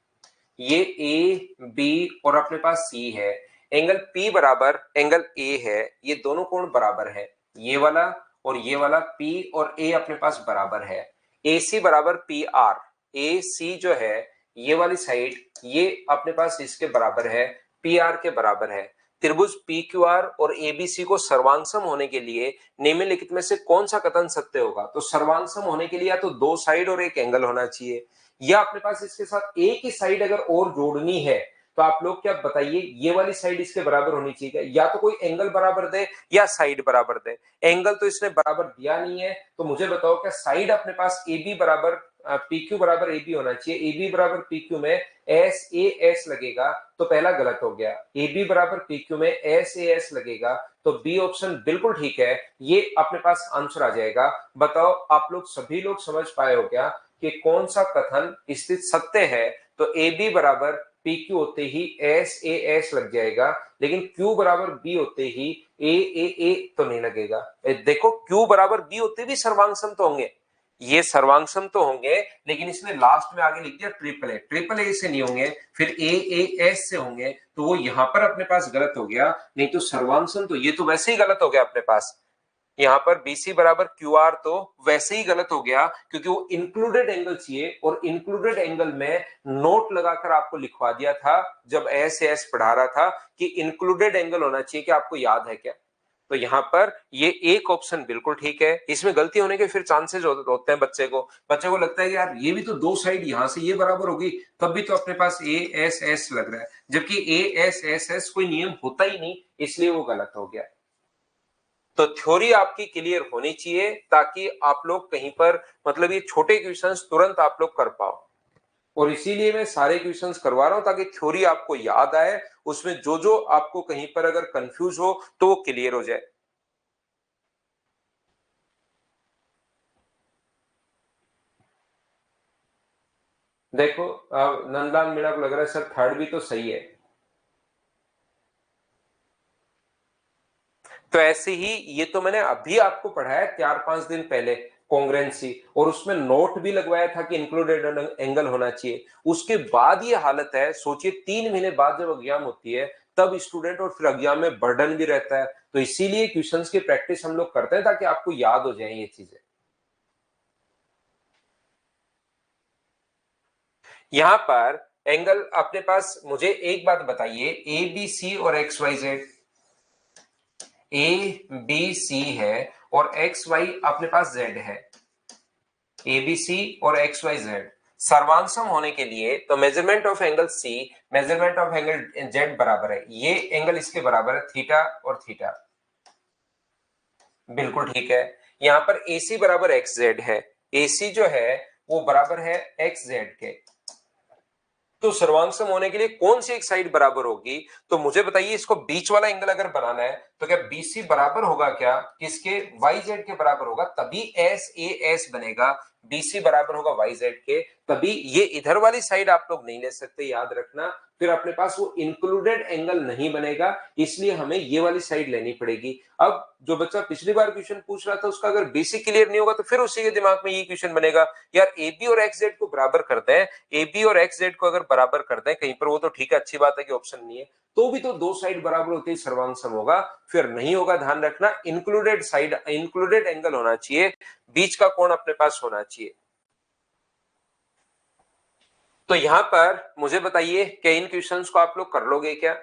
ये ए बी और अपने पास सी है। एंगल P बराबर एंगल A है। ये दोनों कोण बराबर है, ये वाला और ये वाला। P और A अपने पास बराबर है। AC बराबर पी आर। ए सी जो है ये वाली साइड, ये अपने पास इसके बराबर है, पी आर के बराबर है। त्रिभुज पी क्यू आर और एबीसी को सर्वांगसम होने के लिए निम्नलिखित में से कौन सा कथन सत्य होगा? तो सर्वांगसम होने के लिए या तो दो साइड और एक एंगल होना चाहिए, या अपने पास इसके साथ एक ही साइड अगर और जोड़नी है तो आप लोग क्या बताइए, ये वाली साइड इसके बराबर होनी चाहिए। या तो कोई एंगल बराबर दे या साइड बराबर दे। एंगल तो इसने बराबर दिया नहीं है, तो मुझे बताओ क्या साइड अपने पास ए बी बराबर पी क्यू बराबर ए बी होना चाहिए। ए बी बराबर पी क्यू में एस ए एस लगेगा तो पहला गलत हो गया। ए बी बराबर पी क्यू में एस ए एस लगेगा तो बी ऑप्शन बिल्कुल ठीक है, ये अपने पास आंसर आ जाएगा। बताओ आप लोग सभी लोग समझ पाए हो क्या कि कौन सा कथन स्थित सत्य है? तो ए बी बराबर पी क्यू होते ही एस ए एस लग जाएगा, लेकिन क्यू बराबर बी होते ही ए तो नहीं लगेगा। देखो क्यू बराबर बी होते भी सर्वांगसम तो होंगे, ये सर्वांगसम तो होंगे, लेकिन इसने लास्ट में आगे लिख दिया ट्रिपल ए। ट्रिपल ए से नहीं होंगे, फिर ए एस से होंगे, तो वो यहां पर अपने पास गलत हो गया। नहीं तो सर्वांगसम तो ये तो वैसे ही गलत हो गया अपने पास। यहाँ पर BC बराबर QR तो वैसे ही गलत हो गया, क्योंकि वो इंक्लूडेड एंगल चाहिए, और इंक्लूडेड एंगल में नोट लगाकर आपको लिखवा दिया था जब एस पढ़ा रहा था कि इंक्लूडेड एंगल होना चाहिए। कि आपको याद है क्या? तो यहाँ पर ये एक ऑप्शन बिल्कुल ठीक है। इसमें गलती होने के फिर चांसेस होते हैं। बच्चे को लगता है कि यार ये भी तो दो साइड यहां से ये बराबर होगी, तब भी तो अपने पास एस लग रहा है, जबकि एस कोई नियम होता ही नहीं, इसलिए वो गलत हो गया। तो थ्योरी आपकी क्लियर होनी चाहिए, ताकि आप लोग कहीं पर मतलब ये छोटे क्वेश्चंस तुरंत आप लोग कर पाओ। और इसीलिए मैं सारे क्वेश्चंस करवा रहा हूं, ताकि थ्योरी आपको याद आए, उसमें जो जो आपको कहीं पर अगर कंफ्यूज हो तो वो क्लियर हो जाए। देखो नंदलाल मीणा को लग रहा है सर थर्ड भी तो सही है। तो ऐसे ही ये तो मैंने अभी आपको पढ़ाया 4-5 दिन पहले कॉन्ग्रेंसी, और उसमें नोट भी लगवाया था कि इंक्लूडेड एंगल होना चाहिए। उसके बाद ये हालत है, सोचिए 3 महीने बाद जब एग्जाम होती है तब स्टूडेंट, और फिर एग्जाम में बर्डन भी रहता है। तो इसीलिए क्वेश्चंस की प्रैक्टिस हम लोग करते हैं ताकि आपको याद हो जाए ये चीजें। यहां पर एंगल अपने पास, मुझे एक बात बताइए, ए बी सी और X Y Z, A B C है और एक्स वाई अपने पास जेड है, ए बी सी और एक्स वाई जेड सर्वांसम होने के लिए तो measurement of angle C measurement of angle Z बराबर है, ये एंगल इसके बराबर है थीटा और थीटा, बिल्कुल ठीक है। यहां पर AC बराबर एक्स जेड है, AC जो है वो बराबर है एक्स जेड के, तो सर्वांग होने के लिए कौन सी एक साइड बराबर होगी, तो मुझे बताइए इसको बीच वाला एंगल अगर बनाना है तो क्या BC बराबर होगा क्या किसके, YZ के बराबर होगा, तभी SAS बनेगा, BC बराबर होगा YZ के, तभी ये इधर वाली साइड आप लोग नहीं ले सकते, याद रखना, फिर अपने पास वो इंक्लूडेड एंगल नहीं बनेगा, इसलिए हमें ये वाली साइड लेनी पड़ेगी। अब जो बच्चा पिछली बार क्वेश्चन पूछ रहा था उसका अगर बेसिक क्लियर नहीं होगा तो फिर उसी के दिमाग में ये क्वेश्चन बनेगा, यार AB और XZ को बराबर करते हैं, AB और XZ को अगर बराबर करते हैं कहीं पर, वो तो ठीक है, अच्छी बात है कि ऑप्शन नहीं है, तो भी तो दो साइड बराबर होती है सर्वांग सम होगा, फिर नहीं होगा, ध्यान रखना इंक्लूडेड साइड इंक्लूडेड एंगल होना चाहिए, बीच का कोण अपने पास होना चाहिए। तो यहां पर मुझे बताइए क्या इन क्वेश्चंस को आप लोग कर लोगे क्या,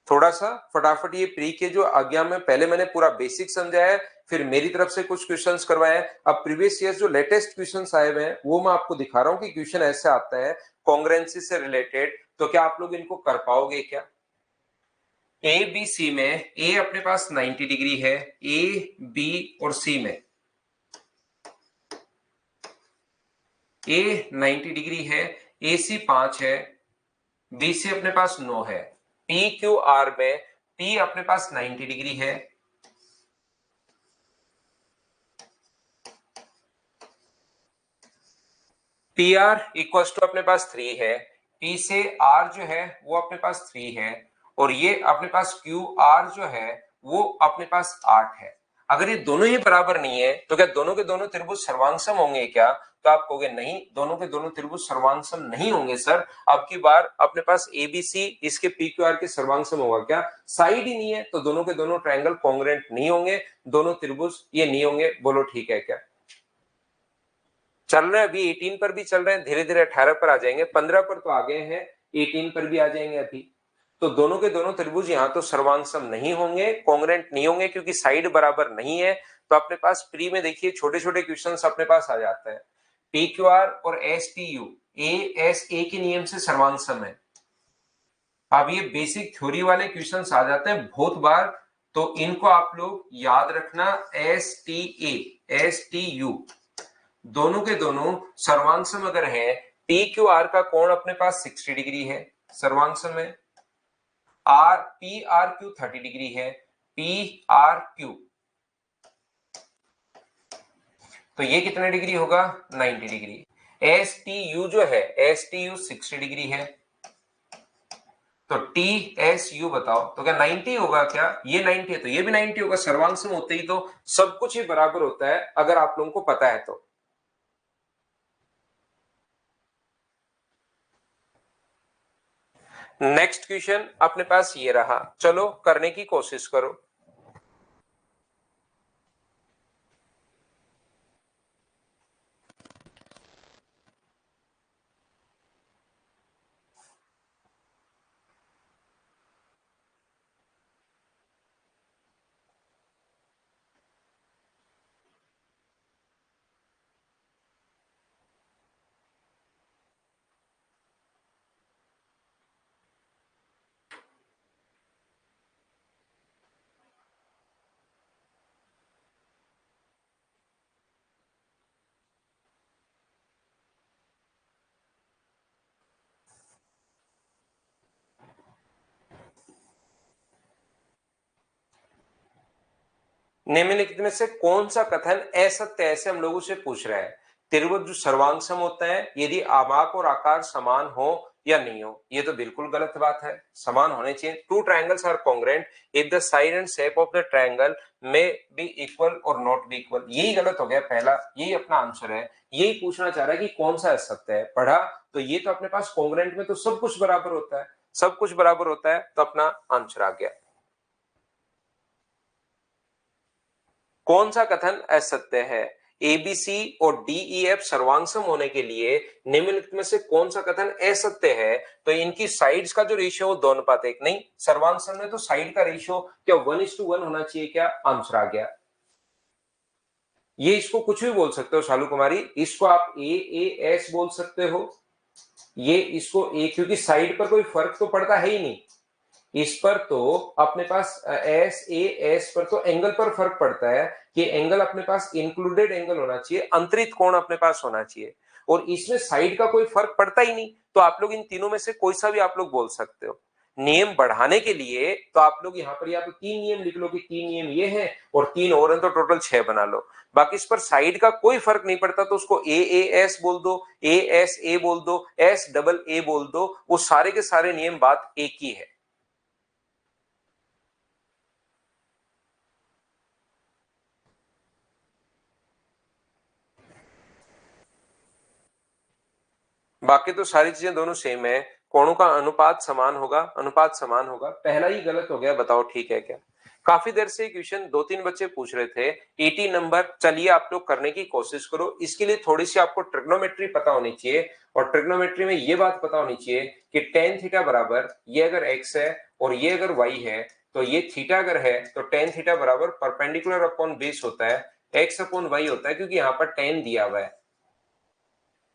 थोड़ा सा फटाफट ये प्री के जो आज्ञा में पहले मैंने पूरा बेसिक समझाया है, फिर मेरी तरफ से कुछ क्वेश्चंस करवाए हैं, अब प्रीवियस ईयर जो लेटेस्ट क्वेश्चंस आए हुए हैं वो मैं आपको दिखा रहा हूं कि क्वेश्चन ऐसे आता है कॉन्ग्रुएंसी से रिलेटेड, तो क्या आप लोग इनको कर पाओगे क्या। ए बी सी में ए अपने पास 90 डिग्री है, ए बी और सी में ए 90 डिग्री है, ए सी 5 है, बी सी अपने पास 9 है, पी क्यू आर में पी अपने पास 90 डिग्री है, पी आर इक्वल टू अपने पास 3 है, पी से आर जो है वो अपने पास 3 है, और ये अपने पास क्यू आर जो है वो अपने पास 8 है। अगर ये दोनों ही बराबर नहीं है तो क्या दोनों के दोनों त्रिभुज सर्वांगसम होंगे क्या, तो आप कहोगे नहीं, दोनों के दोनों त्रिभुज सर्वांगसम नहीं होंगे सर, अब की बार अपने पास एबीसी इसके पी क्यू आर के सर्वांगसम होगा क्या, साइड ही नहीं है तो दोनों के दोनों ट्रायंगल कॉन्ग्रुएंट नहीं होंगे, दोनों त्रिभुज ये नहीं होंगे, बोलो ठीक है क्या। चल रहे हैं अभी 18 पर भी चल रहे हैं, धीरे धीरे 18 पर आ जाएंगे, 15 पर तो आ गए हैं, 18 पर भी आ जाएंगे अभी। तो दोनों के दोनों त्रिभुज यहां तो सर्वांगसम नहीं होंगे, कॉन्ग्रुएंट नहीं होंगे क्योंकि साइड बराबर नहीं है, तो अपने पास प्री में देखिए छोटे छोटे क्वेश्चन अपने पास आ जाते हैं, पी क्यू आर और S T U A S A के नियम से सर्वांगसम है। अब ये बेसिक थ्योरी वाले क्वेश्चंस आ जाते हैं बहुत बार, तो इनको आप लोग याद रखना, एस टी यू दोनों के दोनों सर्वांगसम अगर है, पी क्यू आर का कोण अपने पास 60 डिग्री है सर्वांगसम है, R P R Q 30 degree है, पी आर क्यू, तो ये कितने डिग्री होगा 90 डिग्री, एस टी यू जो है एस टी यू 60 डिग्री है, तो टी एस यू बताओ, तो क्या 90 होगा क्या, ये 90 है तो ये भी 90 होगा, सर्वांगसम होते ही तो सब कुछ ही बराबर होता है अगर आप लोगों को पता है तो। नेक्स्ट क्वेश्चन अपने पास ये रहा, चलो करने की कोशिश करो। निम्नलिखित में से कौन सा कथन असत्य है, ऐसे हम लोगों से पूछ रहे हैं, त्रिभुज जो सर्वांगसम होता है यदि आवाक और आकार समान हो या नहीं हो, ये तो बिल्कुल गलत बात है, समान होने चाहिए, two triangles are congruent if the side and shape of the triangle may be equal और नॉट बी इक्वल, यही गलत हो गया पहला, यही अपना आंसर है, यही पूछना चाह रहा है कि कौन सा असत्य है, पढ़ा तो ये तो अपने पास कॉन्ग्रुएंट में तो सब कुछ बराबर होता है, सब कुछ बराबर होता है, तो अपना आंसर आ गया। कौन सा कथन असत्य है, ABC और DEF सर्वांगसम होने के लिए निम्नलिखित में से कौन सा कथन असत्य है? तो इनकी साइड्स का जो रेशियो वो 2:1 नहीं, सर्वांगसम में तो साइड का रेशियो क्या 1:1 होना चाहिए? क्या आंसर आ गया? ये इसको कुछ भी बोल सकते हो शालू कुमारी, इसको आप AAS बोल सकते हो, ये इसको क्योंकि साइड पर कोई फर्क तो पड़ता है ही नहीं, इस पर तो अपने पास SAS पर तो एंगल पर फर्क पड़ता है कि एंगल अपने पास इंक्लूडेड एंगल होना चाहिए, अंतरित कोण अपने पास होना चाहिए, और इसमें साइड का कोई फर्क पड़ता ही नहीं, तो आप लोग इन तीनों में से कोई सा भी आप लोग बोल सकते हो। नियम बढ़ाने के लिए तो आप लोग यहाँ पर या तो 3 नियम लिख लो कि 3 नियम ये हैं और 3 और हैं, तो टोटल 6 बना लो। बाकी इस पर साइड का कोई फर्क नहीं पड़ता, तो उसको AAS बोल दो, ASA बोल दो, SAA बोल दो, वो सारे के सारे नियम बात एक ही है। बाकी तो सारी चीजें दोनों सेम है। कोणों का अनुपात समान होगा, अनुपात समान होगा। पहला ही गलत हो गया, बताओ ठीक है क्या? काफी देर से क्वेश्चन 2-3 बच्चे पूछ रहे थे 80 नंबर। चलिए आप लोग करने की कोशिश करो। इसके लिए थोड़ी सी आपको ट्रिग्नोमेट्री पता होनी चाहिए, और ट्रिग्नोमेट्री में ये बात पता होनी चाहिए कि tan थीटा बराबर ये अगर x है और ये अगर y है, तो ये थीटा अगर है तो tan थीटा बराबर परपेंडिकुलर अपॉन बेस होता है, x अपॉन y होता है, क्योंकि यहाँ पर tan दिया हुआ है।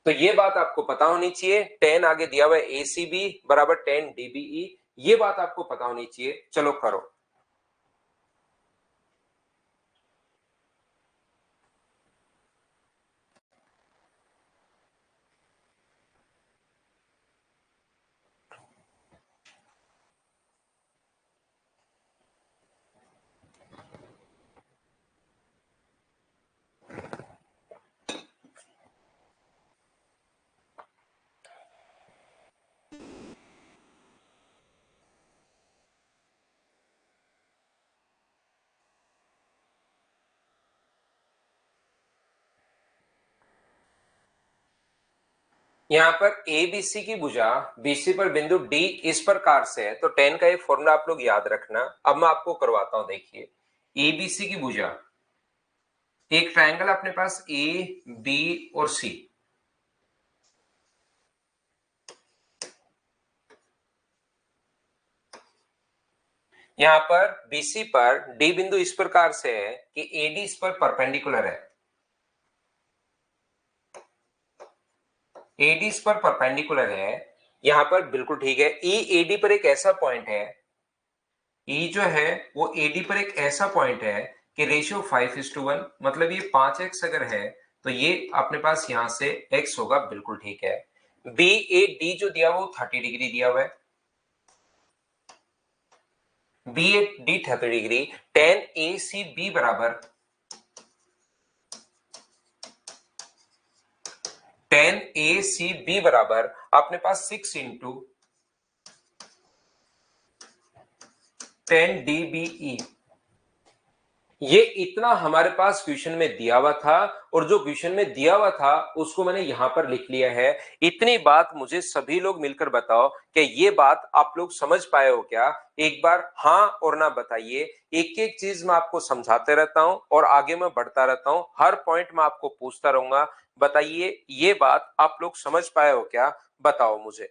तो ये बात आपको पता होनी चाहिए। tan आगे दिया हुआ है ACB बराबर tan DBE, ये बात आपको पता होनी चाहिए। चलो करो। यहाँ पर ABC की भुजा BC पर बिंदु D इस प्रकार से है, तो tan का ये फॉर्मूला आप लोग याद रखना। अब मैं आपको करवाता हूं, देखिए ABC की भुजा, एक ट्रायंगल अपने पास A, B और C। यहाँ पर BC पर D बिंदु इस प्रकार से है कि AD इस पर परपेंडिकुलर है, AD इस पर परपेंडिकुलर है। यहाँ पर बिल्कुल ठीक है। EAD पर एक ऐसा पॉइंट है, E जो है वो AD पर एक ऐसा पॉइंट है कि रेशियो 5:1, मतलब ये 5x अगर है तो ये अपने पास यहां से x होगा, बिल्कुल ठीक है। BAD जो दिया वो 30 डिग्री दिया हुआ है, BAD 30 डिग्री। tan ACB बराबर tan ACB बराबर अपने पास 6 इंटू tan DBE। ये इतना हमारे पास क्वेश्चन में दिया हुआ था, और जो क्वेश्चन में दिया हुआ था उसको मैंने यहां पर लिख लिया है। इतनी बात मुझे सभी लोग मिलकर बताओ कि ये बात आप लोग समझ पाए हो क्या? एक बार हाँ और ना बताइए। एक एक चीज मैं आपको समझाते रहता हूं और आगे मैं बढ़ता रहता हूं, हर पॉइंट में आपको पूछता रहूंगा। बताइए ये बात आप लोग समझ पाए हो क्या? बताओ मुझे।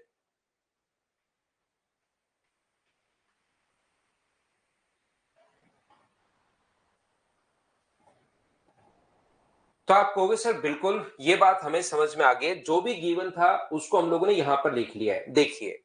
तो आप कहोगे सर बिल्कुल ये बात हमें समझ में आ गई, जो भी गिवन था उसको हम लोगों ने यहां पर लिख लिया है। देखिए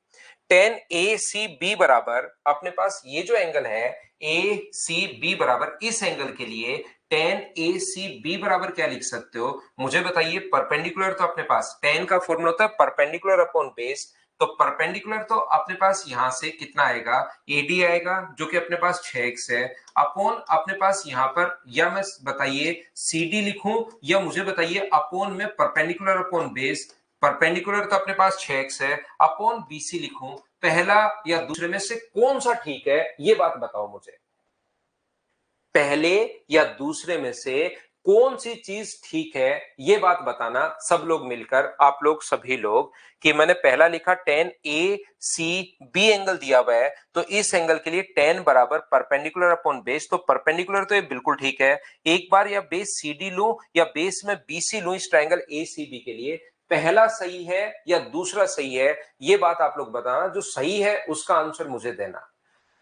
tan ACB बराबर अपने पास ये जो एंगल है ACB बराबर, इस एंगल के लिए tan ACB बराबर क्या लिख सकते हो मुझे बताइए? परपेंडिकुलर तो अपने पास tan का फॉर्मूला होता है परपेंडिकुलर अपॉन बेस, तो परपेंडिकुलर तो अपने पास यहां से कितना आएगा? AD आएगा जो कि अपने पास 6x है, अपॉन अपने पास यहां पर, या मैं बताइए CD लिखूं या मुझे बताइए अपॉन में परपेंडिकुलर अपॉन बेस। परपेंडिकुलर तो अपने पास 6x है, अपॉन BC लिखूं, पहला या दूसरे में से कौन सा ठीक है? ये बात बताओ मुझे, पहले या दूसरे में से कौन सी चीज ठीक है ये बात बताना सब लोग मिलकर, आप लोग सभी लोग। कि मैंने पहला लिखा tan ACB एंगल दिया हुआ है, तो इस एंगल के लिए tan बराबर परपेंडिकुलर अपॉन बेस, तो परपेंडिकुलर तो ये बिल्कुल ठीक है। एक बार या बेस CD लूं या बेस में BC लूं इस ट्रायंगल ACB के लिए, पहला सही है या दूसरा सही है, ये बात आप लोग बताना। जो सही है उसका आंसर मुझे देना।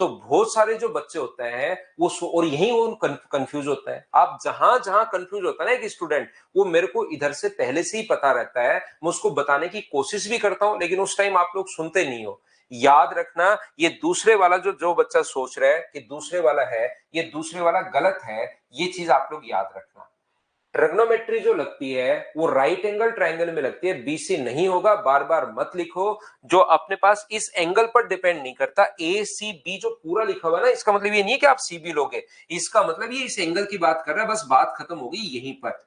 तो बहुत सारे जो बच्चे होते हैं वो और यही वो कंफ्यूज होता है। आप जहां जहां कंफ्यूज होता है ना एक स्टूडेंट, वो मेरे को इधर से पहले से ही पता रहता है, मैं उसको बताने की कोशिश भी करता हूं, लेकिन उस टाइम आप लोग सुनते नहीं हो। याद रखना, ये दूसरे वाला जो जो बच्चा सोच रहा है कि दूसरे वाला है, ये दूसरे वाला गलत है, ये चीज आप लोग याद रखना। ट्रिग्नोमेट्री जो लगती है वो राइट एंगल ट्रायंगल में लगती है, बीसी नहीं होगा, बार बार मत लिखो। जो अपने पास इस एंगल पर डिपेंड नहीं करता, ए सी बी जो पूरा लिखा हुआ है ना, इसका मतलब ये नहीं है कि आप सी बी लोगे, इसका मतलब ये इस एंगल की बात कर रहा है, बस बात खत्म होगी यहीं पर।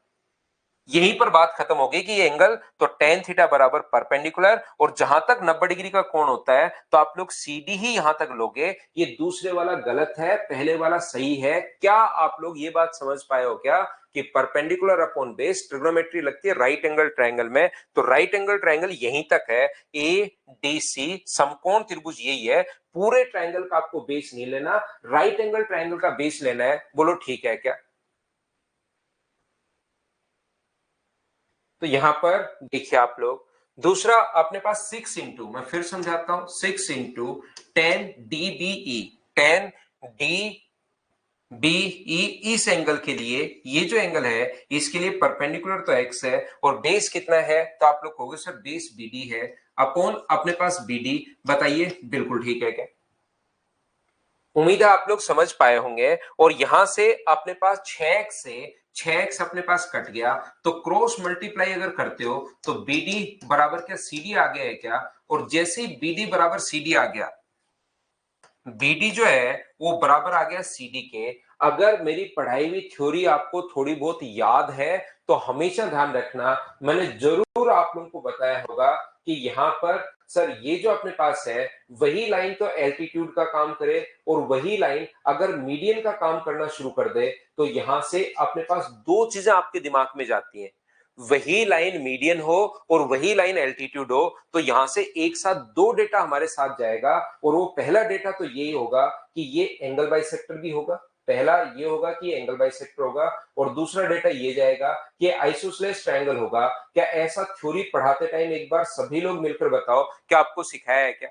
यहीं पर बात खत्म हो गई कि ये एंगल तो tan थीटा बराबर परपेंडिकुलर, और जहां तक 90 डिग्री का कोण होता है तो आप लोग CD ही यहां तक लोगे। ये दूसरे वाला गलत है, पहले वाला सही है। क्या आप लोग ये बात समझ पाए हो क्या कि परपेंडिकुलर अपॉन बेस ट्रिग्नोमेट्री लगती है राइट एंगल ट्रायंगल में? तो राइट एंगल ट्रायंगल यहीं तक है, ADC समकोण त्रिभुज यही है। पूरे ट्रायंगल का आपको बेस नहीं लेना, राइट एंगल ट्रायंगल का बेस लेना है। बोलो ठीक है क्या? तो यहां पर देखिए आप लोग, दूसरा अपने पास 6 इंटू, मैं फिर समझाता हूं, 6 इंटू 10 DBE, 10 DBE इस एंगल के लिए, ये जो एंगल है इसके लिए परपेंडिकुलर तो x है, और बेस कितना है तो आप लोग कहोगे सर बेस BD है, अपॉन अपने पास BD। बताइए बिल्कुल ठीक है क्या? उम्मीद है आप लोग समझ पाए होंगे। और यहां से अपने पास 6x से 6x अपने पास कट गया, तो क्रॉस मल्टीप्लाई अगर करते हो तो BD बराबर क्या CD आ गया है क्या? और जैसे ही BD बराबर CD आ गया, BD जो है वो बराबर आ गया CD के। अगर मेरी पढ़ाई हुई थ्योरी आपको थोड़ी बहुत याद है तो हमेशा ध्यान रखना, मैंने जरूर आप लोगों को बताया होगा कि यहां पर सर ये जो अपने पास है वही लाइन तो एल्टीट्यूड का काम करे, और वही लाइन अगर मीडियन का काम करना शुरू कर दे तो यहां से अपने पास दो चीजें आपके दिमाग में जाती हैं। वही लाइन मीडियन हो और वही लाइन एल्टीट्यूड हो, तो यहां से एक साथ दो डेटा हमारे साथ जाएगा, और वो पहला डेटा तो यही होगा कि ये एंगल बाइसेक्टर भी होगा। पहला ये होगा कि एंगल बाइसेक्टर होगा, और दूसरा डेटा ये जाएगा कि आइसोसेलेस ट्रायंगल होगा। क्या ऐसा थ्योरी पढ़ाते टाइम एक बार सभी लोग मिलकर बताओ, क्या आपको सिखाया है क्या?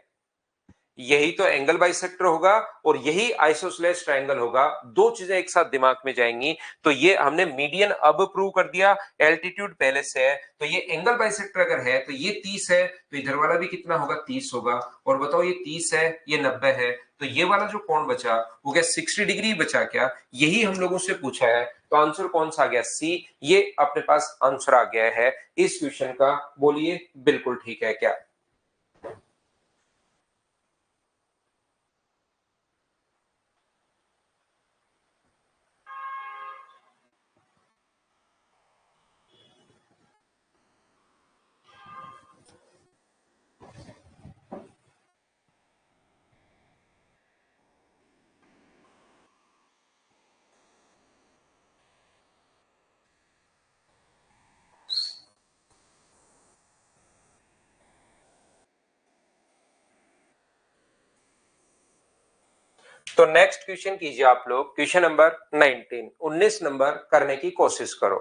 यही तो एंगल बाइसेक्टर होगा और यही आइसोसेलेस ट्रायंगल होगा, दो चीजें एक साथ दिमाग में जाएंगी। तो ये हमने मीडियन अब प्रूव कर दिया, एल्टीट्यूड पहले से है, तो ये एंगल बाइसेक्टर अगर है तो ये 30 है, तो इधर वाला भी कितना होगा? 30 होगा। और बताओ ये 30 है, ये 90 है, तो ये वाला जो कोण बचा वो क्या 60 डिग्री बचा क्या? यही हम लोगों से पूछा है, तो आंसर कौन सा आ गया? सी। ये अपने पास आंसर आ गया है इस क्वेश्चन का। बोलिए बिल्कुल ठीक है क्या? तो नेक्स्ट क्वेश्चन कीजिए आप लोग, क्वेश्चन नंबर 19, 19 नंबर करने की कोशिश करो।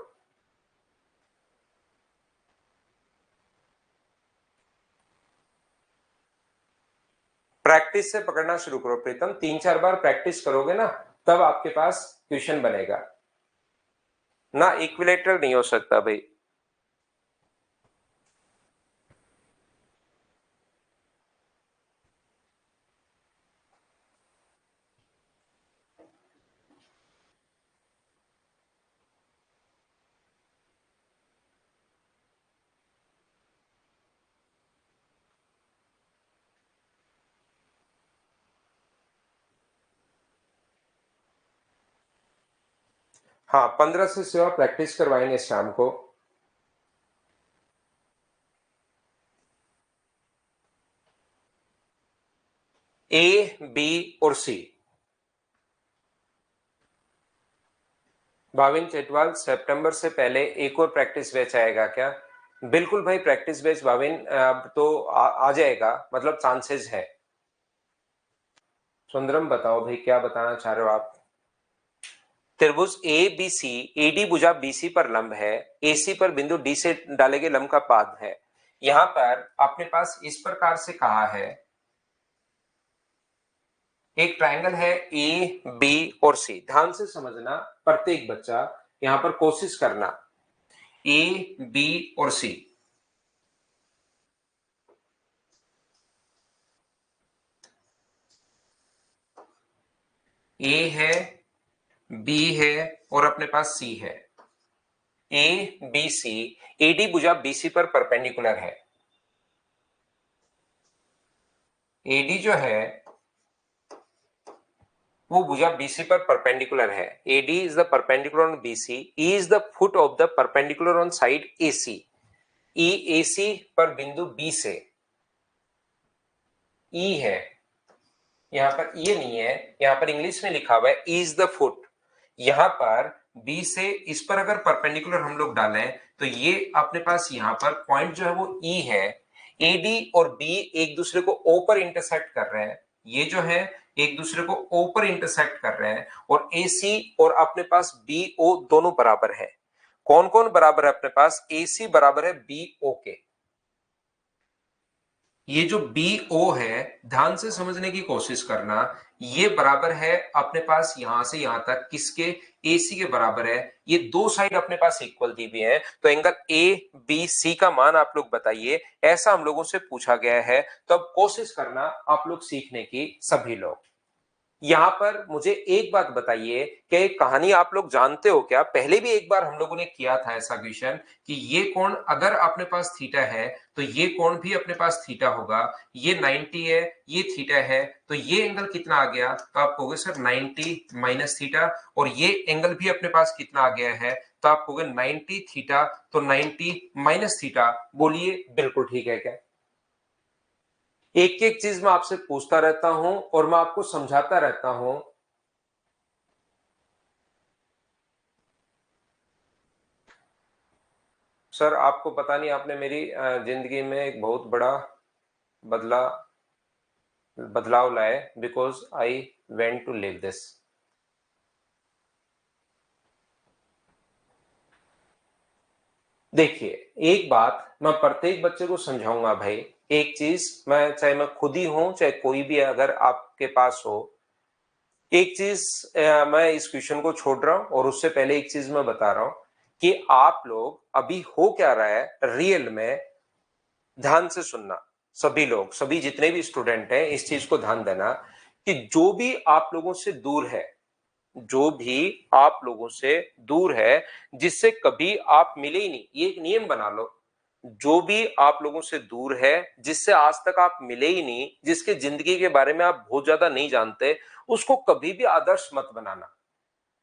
प्रैक्टिस से पकड़ना शुरू करो प्रीतम, 3-4 बार प्रैक्टिस करोगे ना तब आपके पास क्वेश्चन बनेगा। ना इक्विलेटरल नहीं हो सकता भाई। हाँ, 15 से सेवा प्रैक्टिस करवाएंगे शाम को। A, B और C, भाविन चेटवाल, सितंबर से पहले एक और प्रैक्टिस बैच आएगा क्या? बिल्कुल भाई, प्रैक्टिस बैच भाविन अब तो आ जाएगा, मतलब चांसेस है। सुंदरम बताओ भाई, क्या बताना चाह रहे हो आप? त्रिभुज ए बी सी, एडी भुजा बीसी पर लंब है, एसी पर बिंदु डी से डाले गए लंब का पाद है। यहां पर अपने पास इस प्रकार से कहा है, एक ट्रायंगल है ए बी और सी। ध्यान से समझना प्रत्येक बच्चा, यहां पर कोशिश करना। ए बी और सी, ए है, बी है और अपने पास सी है। ए बी सी, एडी भुजा बीसी पर परपेंडिकुलर है। एडी जो है वो भुजा बीसी पर परपेंडिकुलर है। AD is the perpendicular on BC, E is the foot of the perpendicular on side AC. E AC पर बिंदु बी से, ई है, यहां पर ये नहीं है, यहां पर इंग्लिश में लिखा हुआ है इज द फुट। यहां पर बी से इस पर अगर परपेंडिकुलर हम लोग डालें तो ये अपने पास यहां पर पॉइंट जो है वो ई है। एडी और बी एक दूसरे को ओ पर इंटरसेक्ट कर रहे हैं, ये जो है एक दूसरे को ओ पर इंटरसेक्ट कर रहे हैं, और ए सी और अपने पास बी ओ दोनों बराबर है। कौन कौन बराबर है अपने पास? ए सी बराबर है बी ओ के। ये जो बी ओ है, ध्यान से समझने की कोशिश करना, ये बराबर है अपने पास यहां से यहां तक किसके? एसी के बराबर है। ये दो साइड अपने पास इक्वल दी हुई है, तो एंगल ए बी सी का मान आप लोग बताइए, ऐसा हम लोगों से पूछा गया है। तो अब कोशिश करना आप लोग सीखने की, सभी लोग। यहां पर मुझे एक बात बताइए कि ये कहानी आप लोग जानते हो क्या? पहले भी एक बार हम लोगों ने किया था ऐसा क्वेश्चन कि ये कोण अगर अपने पास थीटा है तो ये कोण भी अपने पास थीटा होगा। ये 90 है, ये थीटा है, तो ये एंगल कितना आ गया? तो आप कहोगे सर 90 माइनस थीटा, और ये एंगल भी अपने पास कितना आ गया है? तो आप कहोगे 90 थीटा, तो 90 माइनस थीटा। बोलिए बिल्कुल ठीक है क्या? एक एक चीज मैं आपसे पूछता रहता हूं और मैं आपको समझाता रहता हूं। सर आपको पता नहीं, आपने मेरी जिंदगी में एक बहुत बड़ा बदला बदलाव लाए, because I went to live this. देखिए, एक बात मैं प्रत्येक बच्चे को समझाऊंगा भाई। एक चीज, मैं चाहे मैं खुद ही हूं चाहे कोई भी अगर आपके पास हो, एक चीज मैं इस क्वेश्चन को छोड़ रहा हूं और उससे पहले एक चीज मैं बता रहा हूं कि आप लोग अभी हो क्या रहा है रियल में। ध्यान से सुनना सभी लोग, सभी जितने भी स्टूडेंट हैं, इस चीज को ध्यान देना कि जो भी आप लोगों से दूर है, जो भी आप लोगों से दूर है, जिससे कभी आप मिले ही नहीं, ये एक नियम बना लो। जो भी आप लोगों से दूर है, जिससे आज तक आप मिले ही नहीं, जिसके जिंदगी के बारे में आप बहुत ज्यादा नहीं जानते, उसको कभी भी आदर्श मत बनाना।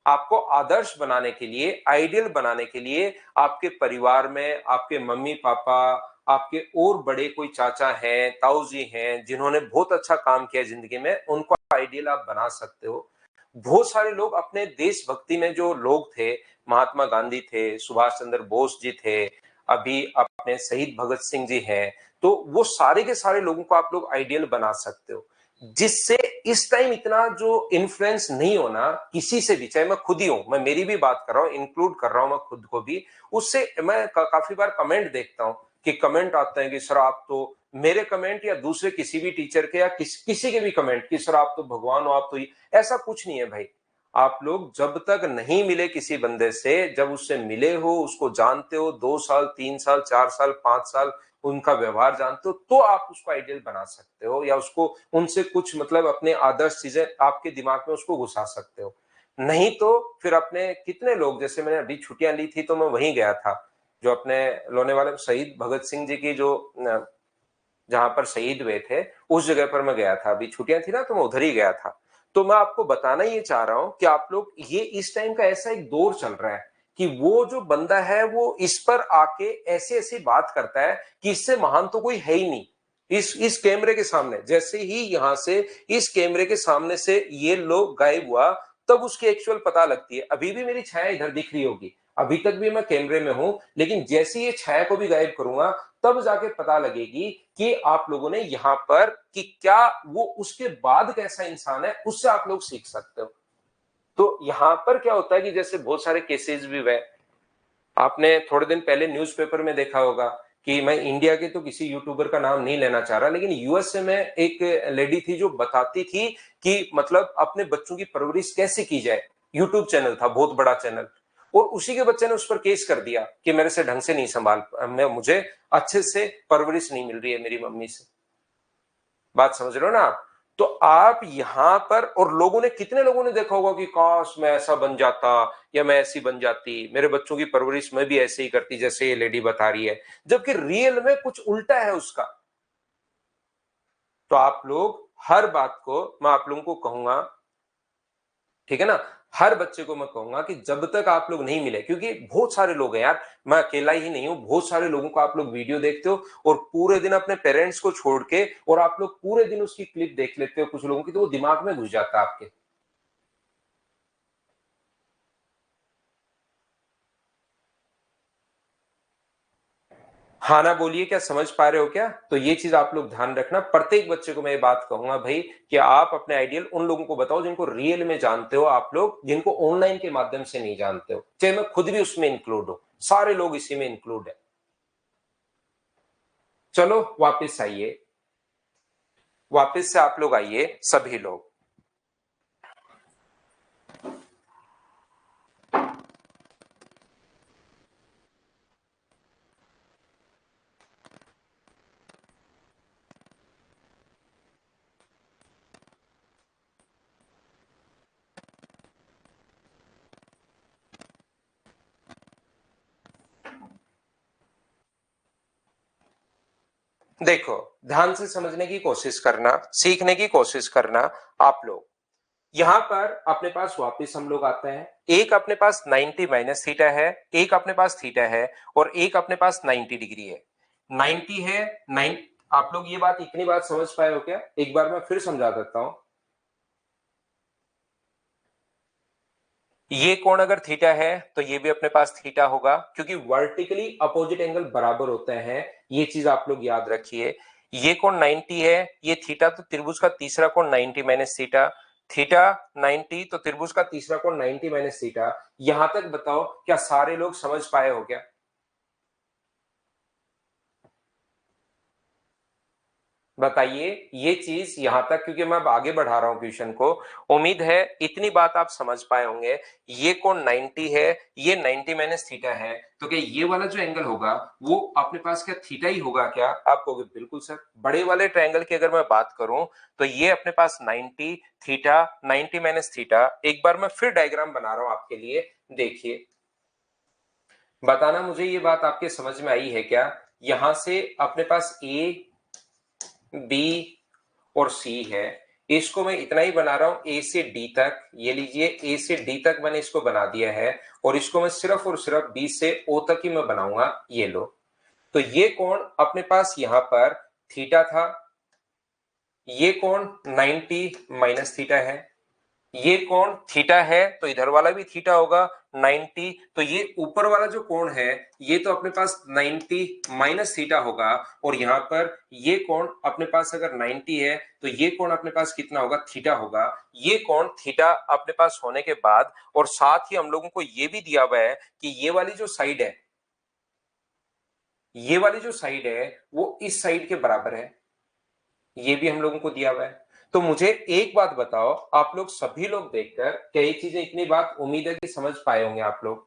आपको आदर्श बनाने के लिए, आइडियल बनाने के लिए, आपके परिवार में आपके मम्मी पापा, आपके और बड़े कोई चाचा हैं, ताऊ जी हैं, जिन्होंने बहुत अच्छा काम किया जिंदगी में, उनको आइडियल आप बना सकते हो। बहुत सारे लोग अपने देशभक्ति में जो लोग थे, महात्मा गांधी थे, सुभाष चंद्र बोस जी थे, अभी अपने शहीद भगत सिंह जी हैं, तो वो सारे के सारे लोगों को आप लोग आइडियल बना सकते हो, जिससे इस टाइम इतना जो इन्फ्लुएंस नहीं होना किसी से भी, चाहे मैं खुद ही हूं, मैं मेरी भी बात कर रहा हूं, इंक्लूड कर रहा हूं मैं खुद को भी। उससे मैं काफी बार कमेंट देखता हूं कि कमेंट आते हैं कि सर आप तो, मेरे कमेंट या दूसरे किसी भी टीचर के या किसी के भी कमेंट कि सर आप तो भगवान हो, आप तो ऐसा कुछ नहीं है भाई। आप लोग जब तक नहीं मिले किसी बंदे से, जब उससे मिले हो, उसको जानते हो, 2 साल 3 साल 4 साल 5 साल उनका व्यवहार जानते हो, तो आप उसको आइडियल बना सकते हो, या उसको उनसे कुछ मतलब अपने आदर्श चीजें आपके दिमाग में उसको घुसा सकते हो। नहीं तो फिर अपने कितने लोग, जैसे मैंने अभी छुट्टियां ली थी तो मैं वहीं गया था, जो अपने लोनेवाले शहीद भगत सिंह जी की जो जहां पर शहीद हुए थे, उस जगह पर मैं गया था। अभी छुट्टियां थी ना तो मैं उधर ही गया था। तो मैं आपको बताना ये चाह रहा हूं कि आप लोग, ये इस टाइम का ऐसा एक दौर चल रहा है कि वो जो बंदा है वो इस पर आके ऐसी ऐसी बात करता है कि इससे महान तो कोई है ही नहीं। इस कैमरे के सामने, जैसे ही यहां से इस कैमरे के सामने से ये लोग गायब हुआ, तब उसकी एक्चुअल पता लगती है। अभी भी मेरी छाया इधर दिख रही होगी, अभी तक भी मैं कैमरे में हूं, लेकिन जैसे ये छाया को भी गायब करूंगा तब जाके पता लगेगी कि आप लोगों ने यहां पर कि क्या वो उसके बाद कैसा इंसान है, उससे आप लोग सीख सकते हो। तो यहां पर क्या होता है कि जैसे बहुत सारे केसेस भी हुए, आपने थोड़े दिन पहले न्यूज़पेपर में देखा होगा कि मैं इंडिया के तो किसी यूट्यूबर का नाम नहीं लेना चाह रहा, लेकिन यूएसए में एक लेडी थी जो बताती थी कि मतलब अपने बच्चों की परवरिश कैसे की जाए। यूट्यूब चैनल था, बहुत बड़ा चैनल, और उसी के बच्चे ने उस पर केस कर दिया कि मेरे से ढंग से नहीं संभाल, मुझे अच्छे से परवरिश नहीं मिल रही है मेरी मम्मी से। बात समझ रहे हो ना आप? तो आप यहां पर, और लोगों ने, कितने लोगों ने देखा होगा कि काश मैं ऐसा बन जाता या मैं ऐसी बन जाती, मेरे बच्चों की परवरिश मैं भी ऐसे ही करती जैसे ये लेडी बता रही है, जबकि रियल में कुछ उल्टा है उसका। तो आप लोग हर बात को, मैं आप लोगों को कहूंगा, ठीक है ना, हर बच्चे को मैं कहूंगा कि जब तक आप लोग नहीं मिले, क्योंकि बहुत सारे लोग हैं यार, मैं अकेला ही नहीं हूं, बहुत सारे लोगों को आप लोग वीडियो देखते हो और पूरे दिन अपने पेरेंट्स को छोड़ के और आप लोग पूरे दिन उसकी क्लिप देख लेते हो कुछ लोगों की, तो वो दिमाग में घुस जाता है आपके। हाँ ना बोलिए, क्या समझ पा रहे हो क्या? तो ये चीज आप लोग ध्यान रखना, प्रत्येक बच्चे को मैं ये बात कहूंगा भाई कि आप अपने आइडियल उन लोगों को बताओ जिनको रियल में जानते हो आप लोग, जिनको ऑनलाइन के माध्यम से नहीं जानते हो, चाहे मैं खुद भी उसमें इंक्लूड हूं, सारे लोग इसी में इंक्लूड है। चलो वापस आइए, वापस से आप लोग आइए सभी लोग। देखो, ध्यान से समझने की कोशिश करना, सीखने की कोशिश करना आप लोग। यहां पर अपने पास वापस हम लोग आते हैं, एक अपने पास 90 माइनस थीटा है, एक अपने पास थीटा है, और एक अपने पास 90 डिग्री है। 90 है, 9, आप लोग ये बात, इतनी बात समझ पाए हो क्या? एक बार मैं फिर समझा देता हूं। ये कोण अगर थीटा है तो ये भी अपने पास थीटा होगा, क्योंकि वर्टिकली अपोजिट एंगल बराबर होते हैं, ये चीज आप लोग याद रखिए। ये कोण 90 है, ये थीटा, तो त्रिभुज का तीसरा कोण 90 माइनस थीटा, थीटा 90, तो त्रिभुज का तीसरा कोण 90 माइनस थीटा। यहां तक बताओ क्या सारे लोग समझ पाए हो क्या? बताइए ये चीज यहां तक, क्योंकि मैं अब आगे बढ़ा रहा हूं क्वेश्चन को, उम्मीद है इतनी बात आप समझ पाए होंगे। ये कोण 90 है, ये 90 माइनस थीटा है, तो क्या ये वाला जो एंगल होगा वो अपने पास क्या थीटा ही होगा क्या? आप कहोगे बिल्कुल सर। बड़े वाले ट्रायंगल की अगर मैं बात करूं तो ये अपने पास 90 थीटा, 90 माइनस थीटा। एक बार मैं फिर डायग्राम बना रहा हूं आपके लिए, देखिए, बताना मुझे ये बात आपके समझ में आई है क्या? यहां से अपने पास ए, बी और सी है, इसको मैं इतना ही बना रहा हूं, ए से डी तक, ये लीजिए ए से डी तक मैंने इसको बना दिया है, और इसको मैं सिर्फ और सिर्फ बी से ओ तक ही मैं बनाऊंगा, ये लो। तो ये कोण अपने पास यहां पर थीटा था, ये कोण 90 माइनस थीटा है, ये कोण थीटा है तो इधर वाला भी थीटा होगा 90, तो ये ऊपर वाला जो कोण है ये तो अपने पास 90 माइनस थीटा होगा, और यहां पर ये कोण अपने पास अगर 90 है तो ये कोण अपने पास कितना होगा? थीटा होगा। ये कोण थीटा अपने पास होने के बाद, और साथ ही हम लोगों को ये भी दिया हुआ है कि ये वाली जो साइड है, ये वाली जो साइड है वो इस साइड के बराबर है, ये भी हम लोगों को दिया हुआ है। तो मुझे एक बात बताओ, आप लोग सभी लोग देखकर क्या ये चीजें, इतनी बात उम्मीद है कि समझ पाए होंगे आप लोग।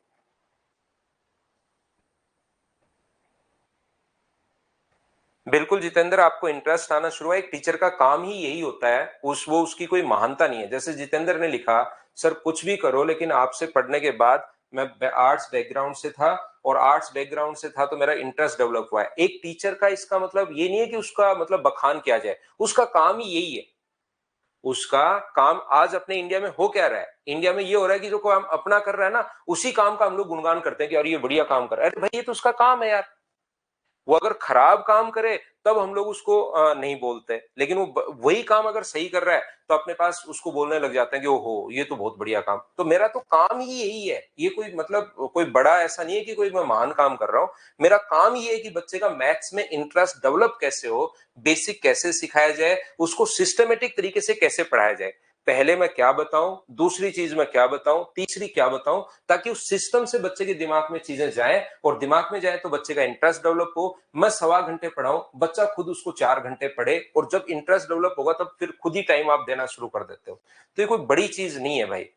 बिल्कुल जितेंद्र, आपको इंटरेस्ट आना शुरू हुआ। एक टीचर का काम ही यही होता है, वो उसकी कोई महानता नहीं है। जैसे जितेंद्र ने लिखा, सर कुछ भी करो लेकिन आपसे पढ़ने के बाद, मैं आर्ट्स बैकग्राउंड से था, और आर्ट्स बैकग्राउंड से था तो मेरा इंटरेस्ट डेवलप हुआ है। एक टीचर का इसका मतलब ये नहीं है कि उसका मतलब बखान किया जाए, उसका काम ही यही है। उसका काम आज अपने इंडिया में हो क्या रहा है? इंडिया में ये हो रहा है कि जो काम अपना कर रहा है ना, उसी काम का हम लोग गुणगान करते हैं कि अरे ये बढ़िया काम कर रहा है। अरे भाई ये तो उसका काम है यार, वो अगर खराब काम करे तब हम लोग उसको नहीं बोलते, लेकिन वो वही काम अगर सही कर रहा है तो अपने पास उसको बोलने लग जाते हैं कि ओहो ये तो बहुत बढ़िया काम। तो मेरा तो काम ही यही है, ये कोई मतलब कोई बड़ा ऐसा नहीं है कि कोई मैं महान काम कर रहा हूं। मेरा काम ये है कि बच्चे का मैथ्स में इंटरेस्ट डेवलप कैसे हो, बेसिक कैसे सिखाया जाए, उसको सिस्टमेटिक तरीके से कैसे पढ़ाया जाए। पहले मैं क्या बताऊं, दूसरी चीज मैं क्या बताऊं, तीसरी क्या बताऊं, ताकि उस सिस्टम से बच्चे के दिमाग में चीजें जाएं, और दिमाग में जाए तो बच्चे का इंटरेस्ट डेवलप हो। मैं 1.25 घंटे पढ़ाऊं, बच्चा खुद उसको 4 घंटे पढ़े, और जब इंटरेस्ट डेवलप होगा तब फिर खुद ही टाइम आप देना शुरू कर देते हो। तो ये कोई बड़ी चीज नहीं है भाई,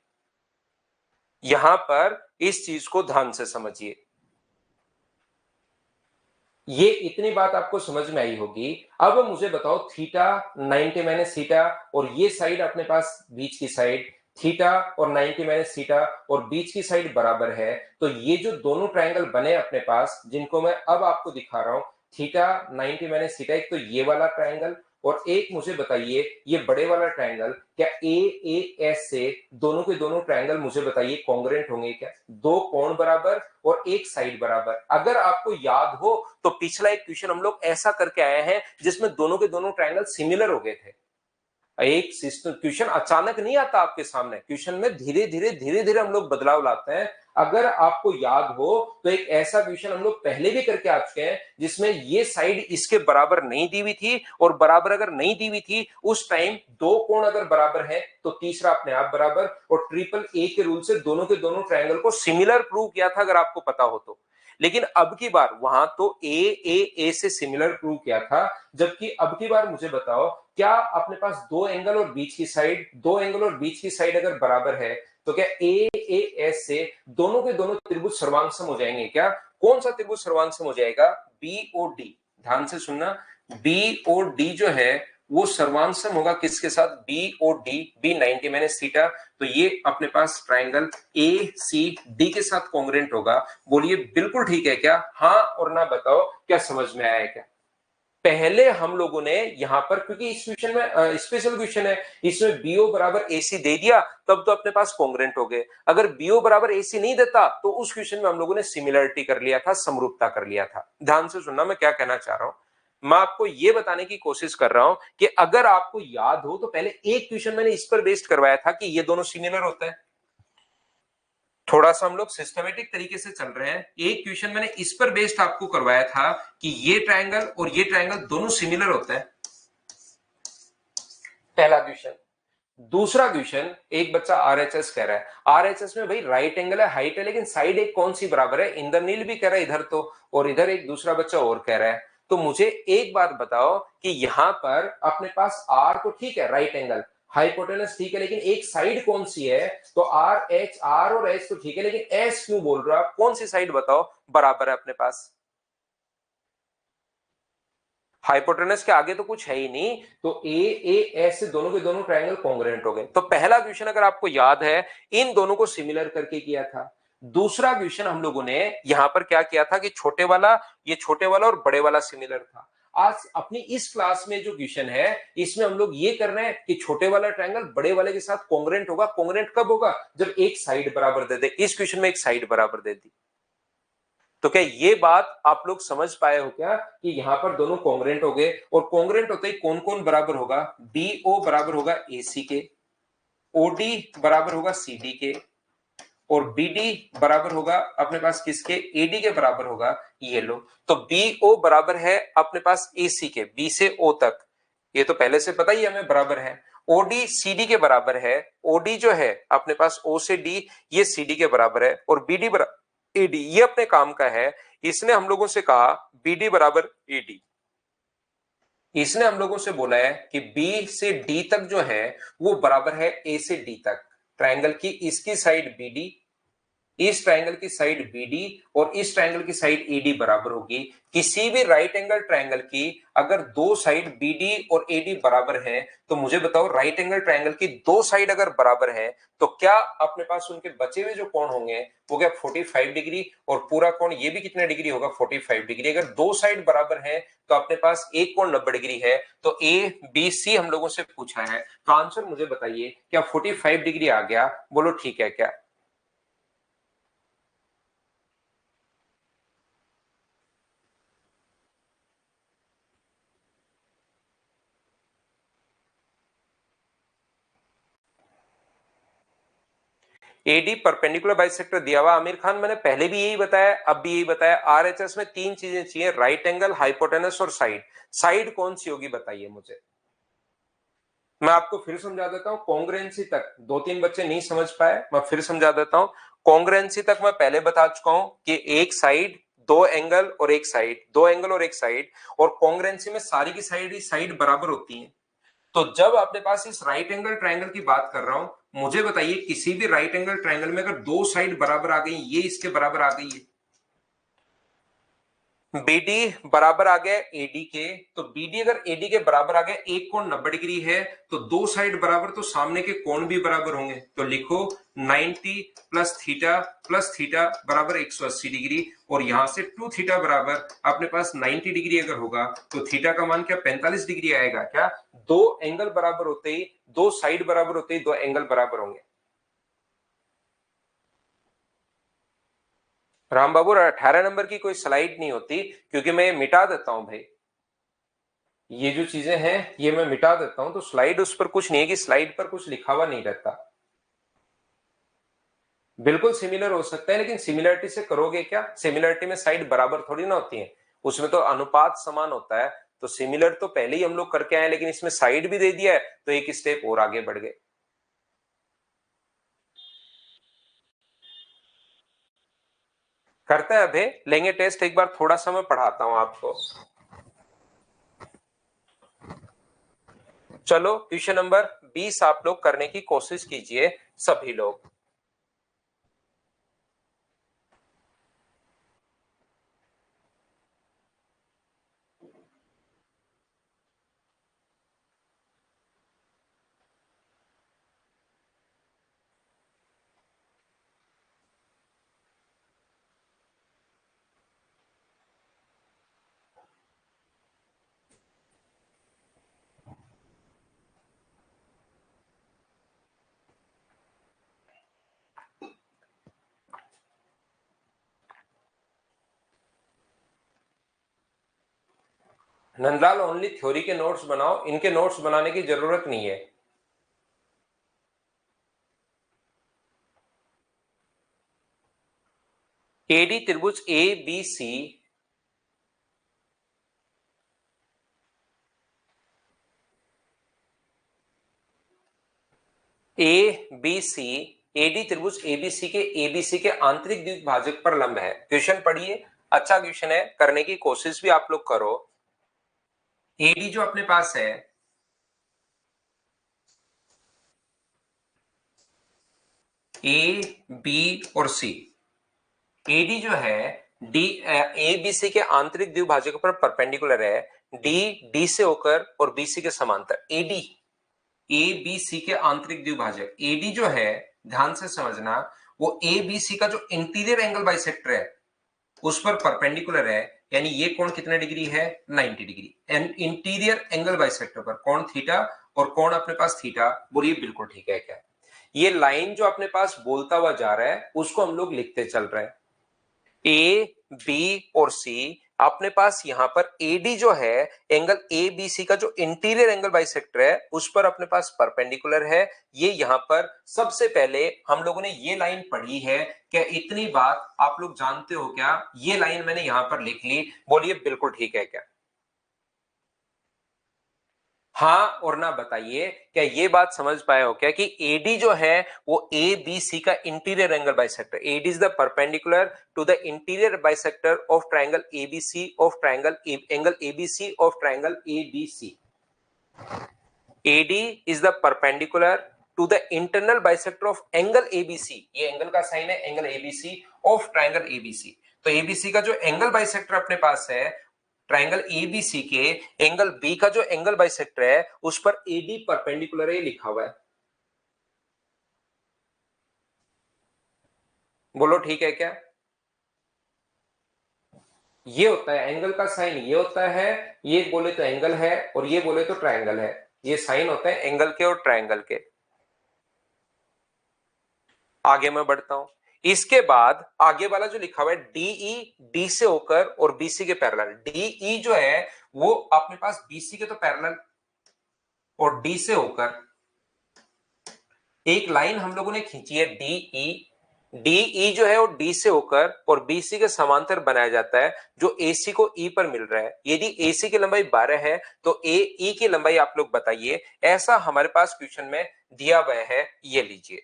यहां पर इस चीज को ध्यान से समझिए। ये इतनी बात आपको समझ में आई होगी। अब मुझे बताओ थीटा 90 माइनस थीटा, और ये साइड अपने पास बीच की साइड थीटा और 90 माइनस थीटा और बीच की साइड बराबर है, तो ये जो दोनों ट्रायंगल बने अपने पास, जिनको मैं अब आपको दिखा रहा हूं, थीटा 90 माइनस थीटा, एक तो ये वाला ट्रायंगल, और एक मुझे बताइए ये बड़े वाला ट्रायंगल, क्या ए ए एस से दोनों के दोनों ट्रायंगल मुझे बताइए कॉन्ग्रुएंट होंगे क्या? दो कोण बराबर और एक साइड बराबर। अगर आपको याद हो तो पिछला एक क्वेश्चन हम लोग ऐसा करके आए हैं जिसमें दोनों के दोनों ट्रायंगल सिमिलर हो गए थे। एक सिस्टम क्वेश्चन अचानक नहीं आता आपके सामने, क्वेश्चन में धीरे धीरे हम लोग बदलाव लाते हैं। अगर आपको याद हो तो एक ऐसा क्वेश्चन हम लोग पहले भी करके आ चुके हैं जिसमें ये साइड इसके बराबर नहीं दी हुई थी, और बराबर अगर नहीं दी हुई थी उस टाइम दो कोण अगर बराबर है तो तीसरा अपने आप बराबर, और ट्रिपल ए के रूल से दोनों के दोनों ट्रायंगल को सिमिलर प्रूव किया था अगर आपको पता हो तो। लेकिन अब की बार वहां तो ए से सिमिलर प्रूव किया था, जबकि अब की बार मुझे बताओ क्या अपने पास दो एंगल और बीच की साइड, दो एंगल और बीच की साइड अगर बराबर है तो क्या ए एस से दोनों के दोनों त्रिभुज सर्वांगसम हो जाएंगे क्या? कौन सा त्रिभुज सर्वांगसम हो जाएगा? B O D. ध्यान से सुनना, बी ओ डी जो है वो सर्वांगसम होगा किसके साथ? B O D, B 90 minus theta, तो ये अपने पास ट्राइंगल ए सी डी के साथ कॉन्ग्रुएंट होगा। बोलिए बिल्कुल ठीक है क्या? हाँ और ना बताओ क्या समझ में आया क्या? पहले हम लोगों ने यहां पर, क्योंकि इस क्वेश्चन में स्पेशल क्वेश्चन है, इसमें बीओ बराबर एसी दे दिया तब तो अपने पास कॉन्ग्रुएंट हो गए। अगर बीओ बराबर एसी नहीं देता तो उस क्वेश्चन में हम लोगों ने सिमिलरिटी कर लिया था, समरूपता कर लिया था। ध्यान से सुनना मैं क्या कहना चाह रहा हूं। मैं आपको यह बताने की कोशिश कर रहा हूं कि अगर आपको याद हो तो पहले एक क्वेश्चन मैंने इस पर बेस्ड करवाया था कि ये दोनों सिमिलर होता है। थोड़ा सा हम लोग सिस्टमेटिक तरीके से चल रहे हैं। एक क्वेश्चन मैंने इस पर बेस्ड आपको करवाया था कि ये ट्रायंगल और ये ट्रायंगल दोनों सिमिलर होता है, पहला क्वेश्चन। दूसरा क्वेश्चन, एक बच्चा आरएचएस कह रहा है, आरएचएस में भाई राइट एंगल है, हाइट है, लेकिन साइड एक कौन सी बराबर है? इंद्रनील भी कह रहा है इधर तो, और इधर एक दूसरा बच्चा और कह रहा है। तो मुझे एक बात बताओ कि यहां पर अपने पास आर तो ठीक है, राइट एंगल, हाइपोटेनस ठीक है, लेकिन एक साइड कौन सी है? तो आर एच, आर और एच तो ठीक है, लेकिन एस क्यों बोल रहा? कौन सी साइड बताओ बराबर है अपने पास? हाइपोटेनस के आगे तो कुछ है ही नहीं, तो ए एस से दोनों के दोनों ट्रायंगल कॉन्ग्रुएंट हो गए। तो पहला क्वेश्चन अगर आपको याद है इन दोनों को सिमिलर करके किया था। दूसरा क्वेश्चन हम लोगों ने यहां पर क्या किया था कि छोटे वाला, ये छोटे वाला और बड़े वाला सिमिलर था। आज अपनी इस क्लास में जो क्वेश्चन है इसमें हम लोग ये कर रहे हैं कि छोटे वाला ट्रायंगल बड़े वाले के साथ कॉन्ग्रुएंट होगा। कॉन्ग्रुएंट कब होगा? जब एक साइड बराबर दे दे। इस क्वेश्चन में एक साइड बराबर दे दी। तो क्या ये बात आप लोग समझ पाए हो क्या कि यहां पर दोनों कॉन्ग्रुएंट हो गए? और कॉन्ग्रुएंट होते ही कौन कौन बराबर होगा? बीओ बराबर होगा एसी के, ओडी बराबर होगा सीडी के, और बीडी बराबर होगा अपने पास किसके? एडी के बराबर होगा। ये लो, तो बीओ बराबर है अपने पास एसी के, बी से ओ तक, ये तो पहले से पता ही हमें बराबर है। ओडी सीडी के बराबर है, ओडी जो है अपने पास ओ से डी, ये सीडी के बराबर है, और बीडी बराबर एडी, ये अपने काम का है। इसने हम लोगों से कहा बीडी बराबर एडी, इसने हम लोगों से बोला है कि बी से डी तक जो है वो बराबर है ए से डी तक। ट्रायंगल की इसकी साइड बीडी, इस ट्रायंगल की साइड बीडी और इस ट्रायंगल की साइड एडी बराबर होगी। किसी भी राइट एंगल ट्रायंगल की अगर दो साइड बीडी और एडी बराबर है तो मुझे बताओ राइट एंगल ट्रायंगल की दो साइड अगर बराबर है तो क्या अपने पास उनके बचे हुए जो कोण होंगे वो क्या 45 डिग्री, और पूरा कोण ये भी कितने डिग्री होगा? 45 डिग्री। अगर दो साइड बराबर है तो अपने पास एक कोण 90 डिग्री है। तो ए बी सी हम लोगों से पूछा है, तो आंसर मुझे बताइए क्या 45 डिग्री आ गया? बोलो ठीक है क्या? एडी परपेंडिकुलर बाइसेक्टर दिया हुआ आमिर खान, मैंने पहले भी यही बताया, अब भी यही बताया। आरएचएस में तीन चीजें चाहिए, राइट एंगल, हाइपोटेनस और साइड। साइड कौन सी होगी बताइए मुझे। मैं आपको फिर समझा देता हूं, कॉन्ग्रुएंसी तक दो तीन बच्चे नहीं समझ पाए, मैं फिर समझा देता हूं। कॉन्ग्रुएंसी तक मैं पहले बता चुका हूं कि एक साइड, दो एंगल और एक साइड, दो एंगल और एक साइड। और कॉन्ग्रुएंसी में सारी की साइड बराबर होती है। तो जब अपने पास इस राइट एंगल ट्रायंगल की बात कर रहा हूं, मुझे बताइए किसी भी राइट एंगल ट्रायंगल में अगर दो साइड बराबर आ गई, ये इसके बराबर आ गई है, बीडी बराबर आ गया एडी के, तो बीडी अगर एडी के बराबर आ गया, एक कोण 90 डिग्री है, तो दो साइड बराबर, तो सामने के कोण भी बराबर होंगे। तो लिखो 90 प्लस थीटा बराबर 180 डिग्री, और यहां से 2 थीटा बराबर अपने पास 90 डिग्री अगर होगा, तो थीटा का मान क्या 45 डिग्री आएगा क्या। दो एंगल बराबर होते ही, दो साइड बराबर होते ही दो एंगल बराबर होंगे। राम बाबू 18 नंबर की कोई स्लाइड नहीं होती, क्योंकि मैं ये मिटा देता हूं भाई, ये जो चीजें हैं ये मैं मिटा देता हूं, तो स्लाइड उस पर कुछ नहीं है कि स्लाइड पर कुछ लिखा हुआ नहीं रहता। बिल्कुल सिमिलर हो सकता है, लेकिन सिमिलरिटी से करोगे क्या, सिमिलरिटी में साइड बराबर थोड़ी ना होती है, उसमें तो अनुपात समान होता है। तो सिमिलर तो पहले ही हम लोग करके आए, लेकिन इसमें साइड भी दे दिया है, तो एक स्टेप और आगे बढ़ गए। करते हैं अभी, लेंगे टेस्ट एक बार, थोड़ा सा मैं पढ़ाता हूं आपको। चलो क्वेश्चन नंबर 20 आप लोग करने की कोशिश कीजिए, सभी लोग। नंदलाल ओनली थ्योरी के नोट्स बनाओ, इनके नोट्स बनाने की जरूरत नहीं है। एडी त्रिभुज A B C, A B C, AD त्रिभुज एबीसी के एबीसी के आंतरिक द्विभाजक पर लंब है। क्वेश्चन पढ़िए, अच्छा क्वेश्चन है, करने की कोशिश भी आप लोग करो। एडी जो अपने पास है, ए बी और सी, एडी जो है डी ए बी सी के आंतरिक द्विभाजक पर परपेंडिकुलर है, डी डी से होकर और बीसी के समांतर। एडी ए बी सी के आंतरिक द्विभाजक, एडी जो है, ध्यान से समझना, वो ए बी सी का जो इंटीरियर एंगल बाइसेक्टर है उस पर परपेंडिकुलर है, यानी ये कोण कितने डिग्री है 90 degree. And interior angle bisector पर कोण थीटा, और कोण अपने पास थीटा, बोलिए बिल्कुल ठीक है क्या। ये लाइन जो अपने पास बोलता हुआ जा रहा है उसको हम लोग लिखते चल रहे हैं, ए बी और सी। अपने पास यहां पर एडी जो है, एंगल ए बी सी का जो इंटीरियर एंगल बाइसेक्टर है उस पर अपने पास परपेंडिकुलर है। ये यहां पर सबसे पहले हम लोगों ने ये लाइन पढ़ी है, क्या इतनी बात आप लोग जानते हो क्या, ये लाइन मैंने यहां पर लिख ली, बोलिए बिल्कुल ठीक है क्या। हाँ और ना बताइए, क्या ये बात समझ पाए हो क्या कि एडी जो है वो ए बी सी का interior angle bisector, AD is the perpendicular to the interior bisector of triangle ABC, of triangle angle ABC of triangle ABC. AD is the perpendicular to the internal bisector of angle ABC, ये angle का sign है angle ABC of triangle ABC. तो ABC का जो angle bisector अपने पास है triangle ABC के, एंगल बी का जो एंगल बाइसेक्टर है उस पर एडी परपेंडिकुलर है लिखा हुआ है, बोलो ठीक है क्या। ये होता है एंगल का साइन, ये होता है, ये बोले तो एंगल है और ये बोले तो ट्रायंगल है, ये साइन होता है एंगल के और ट्रायंगल के। आगे मैं बढ़ता हूं, इसके बाद आगे वाला जो लिखा हुआ है डीई, डी से होकर और बीसी के पैरेलल, डीई जो है वो अपने पास बीसी के तो पैरेलल और डी से होकर, एक लाइन हम लोगों ने खींची है डीई, डीई जो है वो डी से होकर और बीसी के समांतर बनाया जाता है जो एसी को ई पर मिल रहा है। यदि एसी की लंबाई 12 है तो ए ई की लंबाई आप लोग बताइए, ऐसा हमारे पास क्वेश्चन में दिया हुआ है, ये लीजिए।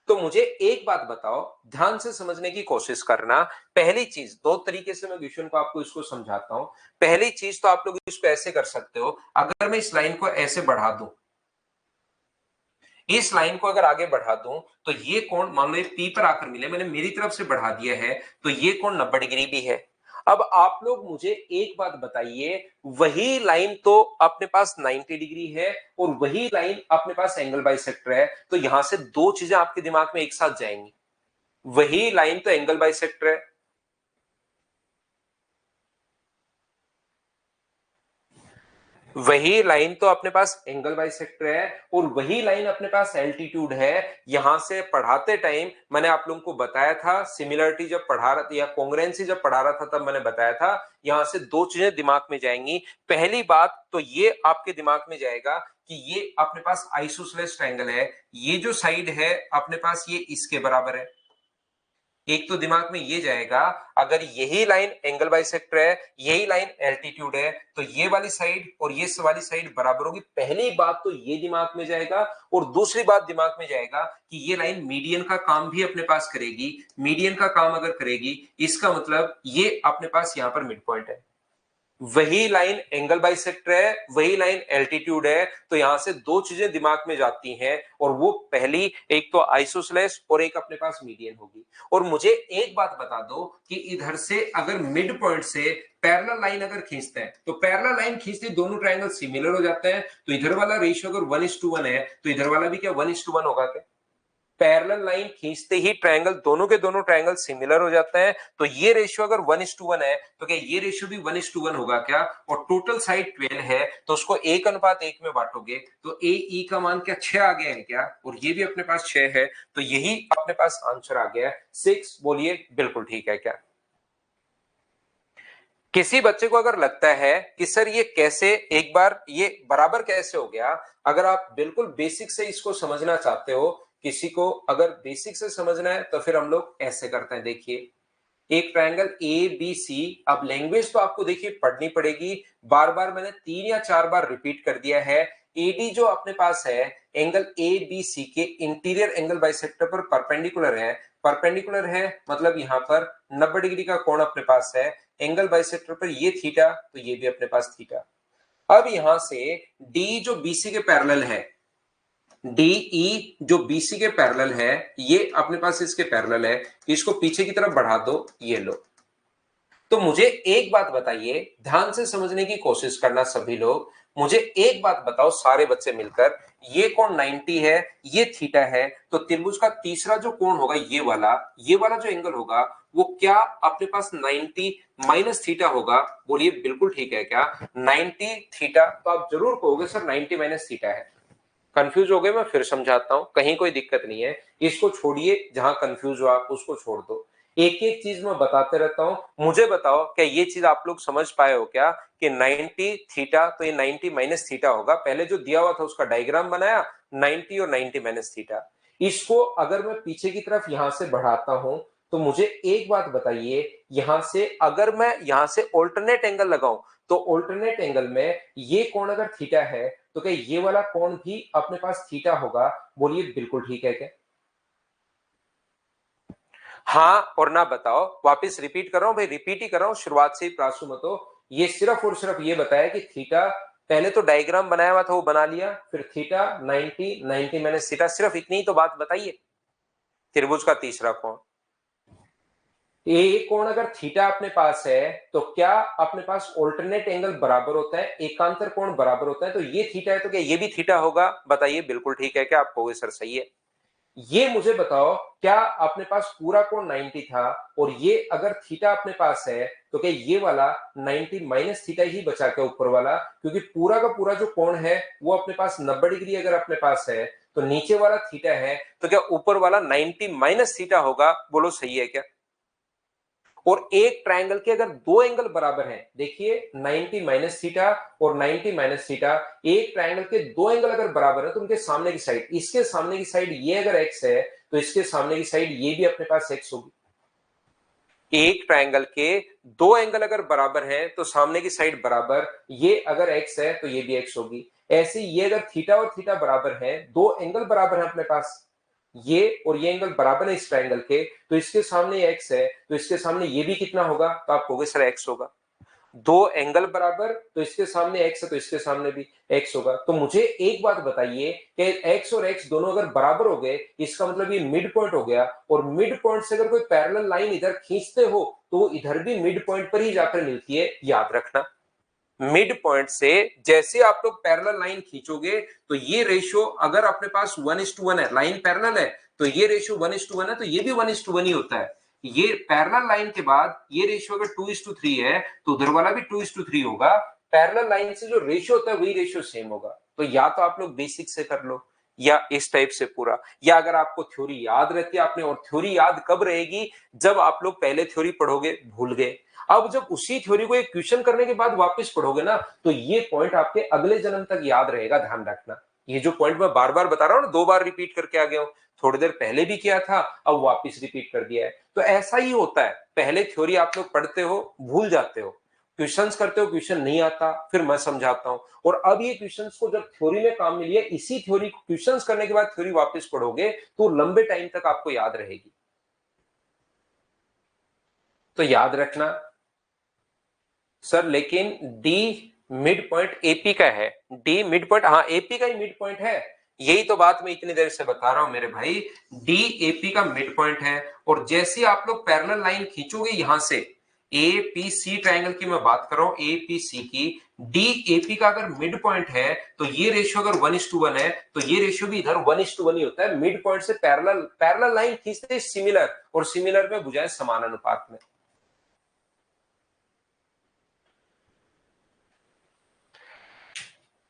तो मुझे एक बात बताओ, ध्यान से समझने की कोशिश करना। पहली चीज, दो तरीके से मैं क्वेश्चन को आपको इसको समझाता हूं। पहली चीज तो आप लोग इसको ऐसे कर सकते हो, अगर मैं इस लाइन को ऐसे बढ़ा दूं, इस लाइन को अगर आगे बढ़ा दूं तो ये कोण मान लो पी पर आकर मिले, मैंने मेरी तरफ से बढ़ा दिया है तो ये कोण 90 डिग्री भी है। अब आप लोग मुझे एक बात बताइए, वही लाइन तो अपने पास 90 डिग्री है और वही लाइन अपने पास एंगल बाइसेक्टर है, तो यहां से दो चीजें आपके दिमाग में एक साथ जाएंगी। वही लाइन तो एंगल बाइसेक्टर है, वही लाइन तो अपने पास एंगल बाइसेक्टर है और वही लाइन अपने पास एल्टीट्यूड है। यहां से पढ़ाते टाइम मैंने आप लोगों को बताया था, सिमिलरिटी जब पढ़ा रहा था या कॉन्ग्रुएंसी जब पढ़ा रहा था तब मैंने बताया था, यहां से दो चीजें दिमाग में जाएंगी। पहली बात तो ये आपके दिमाग में जाएगा कि ये अपने पास आइसोसेलेस ट्रायंगल है, ये जो साइड है अपने पास ये इसके बराबर है। एक तो दिमाग में ये जाएगा, अगर यही लाइन एंगल बाइसेक्टर है, यही लाइन एल्टीट्यूड है, तो ये वाली साइड और ये वाली साइड बराबर होगी। पहली बात तो ये दिमाग में जाएगा और दूसरी बात दिमाग में जाएगा कि ये लाइन मीडियन का काम भी अपने पास करेगी। मीडियन का काम अगर करेगी, इसका मतलब ये अपने पास यहां पर मिड पॉइंट है। वही लाइन एंगल बाइसेक्टर है, वही लाइन एल्टीट्यूड है, तो यहां से दो चीजें दिमाग में जाती हैं और वो पहली, एक तो आइसोसेलेस और एक अपने पास मीडियन होगी। और मुझे एक बात बता दो कि इधर से अगर मिड पॉइंट से पैरेलल लाइन अगर खींचते हैं तो पैरेलल लाइन खींचते दोनों ट्रायंगल सिमिलर हो जाते हैं, तो इधर वाला रेशियो अगर 1:1 है तो इधर वाला भी क्या 1:1 होगा क्या? पैरेलल लाइन खींचते ही ट्रायंगल, दोनों के दोनों ट्रायंगल सिमिलर हो जाते हैं, तो ये रेशियो अगर 1:1 है तो क्या ये रेशियो भी 1:1 होगा क्या? और टोटल साइड 12 है तो उसको 1:1 में बांटोगे तो ए ई का मान क्या 6 आ गया है क्या? और ये भी अपने पास 6 है, तो यही अपने पास आंसर आ गया 6। बोलिए बिल्कुल ठीक है क्या? किसी बच्चे को अगर लगता है कि सर ये कैसे, एक बार ये बराबर कैसे हो गया, अगर आप बिल्कुल बेसिक से इसको समझना चाहते हो, किसी को अगर बेसिक से समझना है तो फिर हम लोग ऐसे करते हैं। देखिए, एक ट्रायंगल ए बी सी, अब लैंग्वेज तो आपको देखिए पढ़नी पड़ेगी, बार बार मैंने 3 या 4 बार रिपीट कर दिया है। एडी जो अपने पास है, एंगल ए बी सी के इंटीरियर एंगल बाइसेक्टर पर परपेंडिकुलर है। परपेंडिकुलर है मतलब यहां पर 90 डिग्री का कोण अपने पास है, एंगल बाइसेक्टर पर ये थीटा, तो ये भी अपने पास थीटा। अब यहां से डी जो बीसी के पैरेलल है, डीई जो बीसी के पैरेलल है, ये अपने पास इसके पैरेलल है, इसको पीछे की तरफ बढ़ा दो, ये लो। तो मुझे एक बात बताइए, ध्यान से समझने की कोशिश करना सभी लोग, मुझे एक बात बताओ सारे बच्चे मिलकर, ये कोण 90 है, ये थीटा है, तो त्रिभुज का तीसरा जो कोण होगा ये वाला जो एंगल होगा वो क्या अपने पास 90 माइनस थीटा होगा? बोलिए बिल्कुल ठीक है क्या? 90 थीटा, तो आप जरूर कहोगे सर 90 माइनस थीटा है। कंफ्यूज हो गए? मैं फिर समझाता हूं, कहीं कोई दिक्कत नहीं है, इसको छोड़िए, जहां कंफ्यूज हो आप उसको छोड़ दो। एक एक चीज मैं बताते रहता हूं, मुझे बताओ क्या ये चीज आप लोग समझ पाए हो क्या कि 90 थीटा, तो ये 90 माइनस थीटा होगा। पहले जो दिया हुआ था उसका डायग्राम बनाया, 90 और 90 माइनस थीटा। इसको अगर मैं पीछे की तरफ यहां से बढ़ाता हूं तो मुझे एक बात बताइए, यहां से अगर मैं यहां से ऑल्टरनेट एंगल लगाऊं तो ऑल्टरनेट एंगल में ये कोण अगर थीटा है तो क्या ये वाला कोण भी अपने पास थीटा होगा? बोलिए बिल्कुल ठीक है क्या? हाँ और ना बताओ, वापस रिपीट कर रहा हूं भाई, रिपीट ही कर रहा हूं, शुरुआत से ही प्रासु मत हो। ये सिर्फ और सिर्फ ये बताया कि थीटा, पहले तो डायग्राम बनाया हुआ था वो बना लिया, फिर थीटा 90 90 माइनस थीटा, सिर्फ इतनी ही तो बात बताइए। त्रिभुज का तीसरा कोण, ये कोण अगर थीटा अपने पास है तो क्या अपने पास ऑल्टरनेट एंगल बराबर होता है, एकांतर कोण बराबर होता है, तो ये थीटा है तो क्या ये भी थीटा होगा? बताइए बिल्कुल ठीक है क्या? आप कहोगे सर सही है। ये मुझे बताओ, क्या अपने पास पूरा कोण 90 था और ये अगर थीटा अपने पास है तो क्या ये वाला 90 माइनस थीटा ही बचा क्या ऊपर वाला? क्योंकि पूरा का पूरा जो कोण है वो अपने पास 90 डिग्री अगर अपने पास है तो नीचे वाला थीटा है, तो क्या ऊपर वाला 90 माइनस थीटा होगा? बोलो सही है क्या? और एक ट्रायंगल के अगर दो एंगल बराबर हैं, देखिए 90 माइनस थीटा और 90 माइनस थीटा, एक ट्रायंगल के दो एंगल अगर बराबर है तो उनके सामने की साइड, इसके सामने की साइड ये अगर x है तो इसके सामने की साइड ये भी अपने पास x होगी। एक ट्रायंगल के दो एंगल अगर बराबर हैं तो सामने की साइड बराबर, ये अगर x है तो ये भी x होगी। ऐसे ये अगर थीटा और थीटा बराबर है, दो एंगल बराबर है अपने पास, ये और ये एंगल बराबर है इस ट्रायंगल के, तो इसके सामने x है तो इसके सामने ये भी कितना होगा, तो आप कहोगे सर x होगा। दो एंगल बराबर तो इसके सामने x है तो इसके सामने भी x होगा। तो मुझे एक बात बताइए कि x और x दोनों अगर बराबर हो गए, इसका मतलब ये मिड पॉइंट हो गया, और मिड पॉइंट से अगर कोई पैरेलल लाइन इधर खींचते हो तो इधर भी मिड पॉइंट पर ही जाकर मिलती है, याद रखना। मिड पॉइंट से जैसे आप लोग पैरेलल लाइन खींचोगे तो ये रेशियो अगर अपने पास 1:1 है, लाइन पैरेलल है तो ये रेशियो 1:1 है, तो ये भी 1:1 ही होता है। ये पैरेलल लाइन के बाद ये रेशियो अगर 2:3 है तो उधर वाला भी 2:3 होगा। पैरेलल लाइन से जो रेशियो होता है वही रेशियो सेम होगा। तो या तो आप लोग बेसिक से कर लो या इस टाइप से पूरा, या अगर आपको थ्योरी याद रहती है आपने, और थ्योरी याद कब रहेगी, जब आप लोग पहले थ्योरी पढ़ोगे भूल गए, अब जब उसी थ्योरी को एक क्वेश्चन करने के बाद वापस पढ़ोगे ना तो ये पॉइंट आपके अगले जन्म तक याद रहेगा, ध्यान रखना। ये जो पॉइंट मैं बार बार बता रहा हूं ना, दो बार रिपीट करके आ गया हूं, थोड़ी देर पहले भी किया था अब वापस रिपीट कर दिया है। तो ऐसा ही होता है, पहले थ्योरी आप लोग पढ़ते हो भूल जाते हो, क्वेश्चंस करते हो क्वेश्चन नहीं आता, फिर मैं समझाता हूं, और अब ये क्वेश्चंस को जब थ्योरी में काम में लिया, इसी थ्योरी को क्वेश्चंस करने के बाद थ्योरी वापस पढ़ोगे तो लंबे टाइम तक आपको याद रहेगी। तो याद रखना सर, लेकिन डी मिड पॉइंट एपी का है, डी मिड पॉइंट, हाँ एपी का ही मिड पॉइंट है, यही तो बात मैं इतनी देर से बता रहा हूं मेरे भाई, डी एपी का मिड पॉइंट है। और जैसे आप लोग पैरेलल लाइन खींचोगे यहां से, ए पी सी ट्राइंगल की मैं बात कर रहा हूं, ए पी सी की, डी एपी का अगर मिड पॉइंट है तो ये रेशियो अगर 1:1 है तो ये रेशियो भी इधर 1:1 ही होता है। मिड पॉइंट से पैरेलल पैरेलल लाइन खींचते सिमिलर, और सिमिलर में बुझाए समान अनुपात में।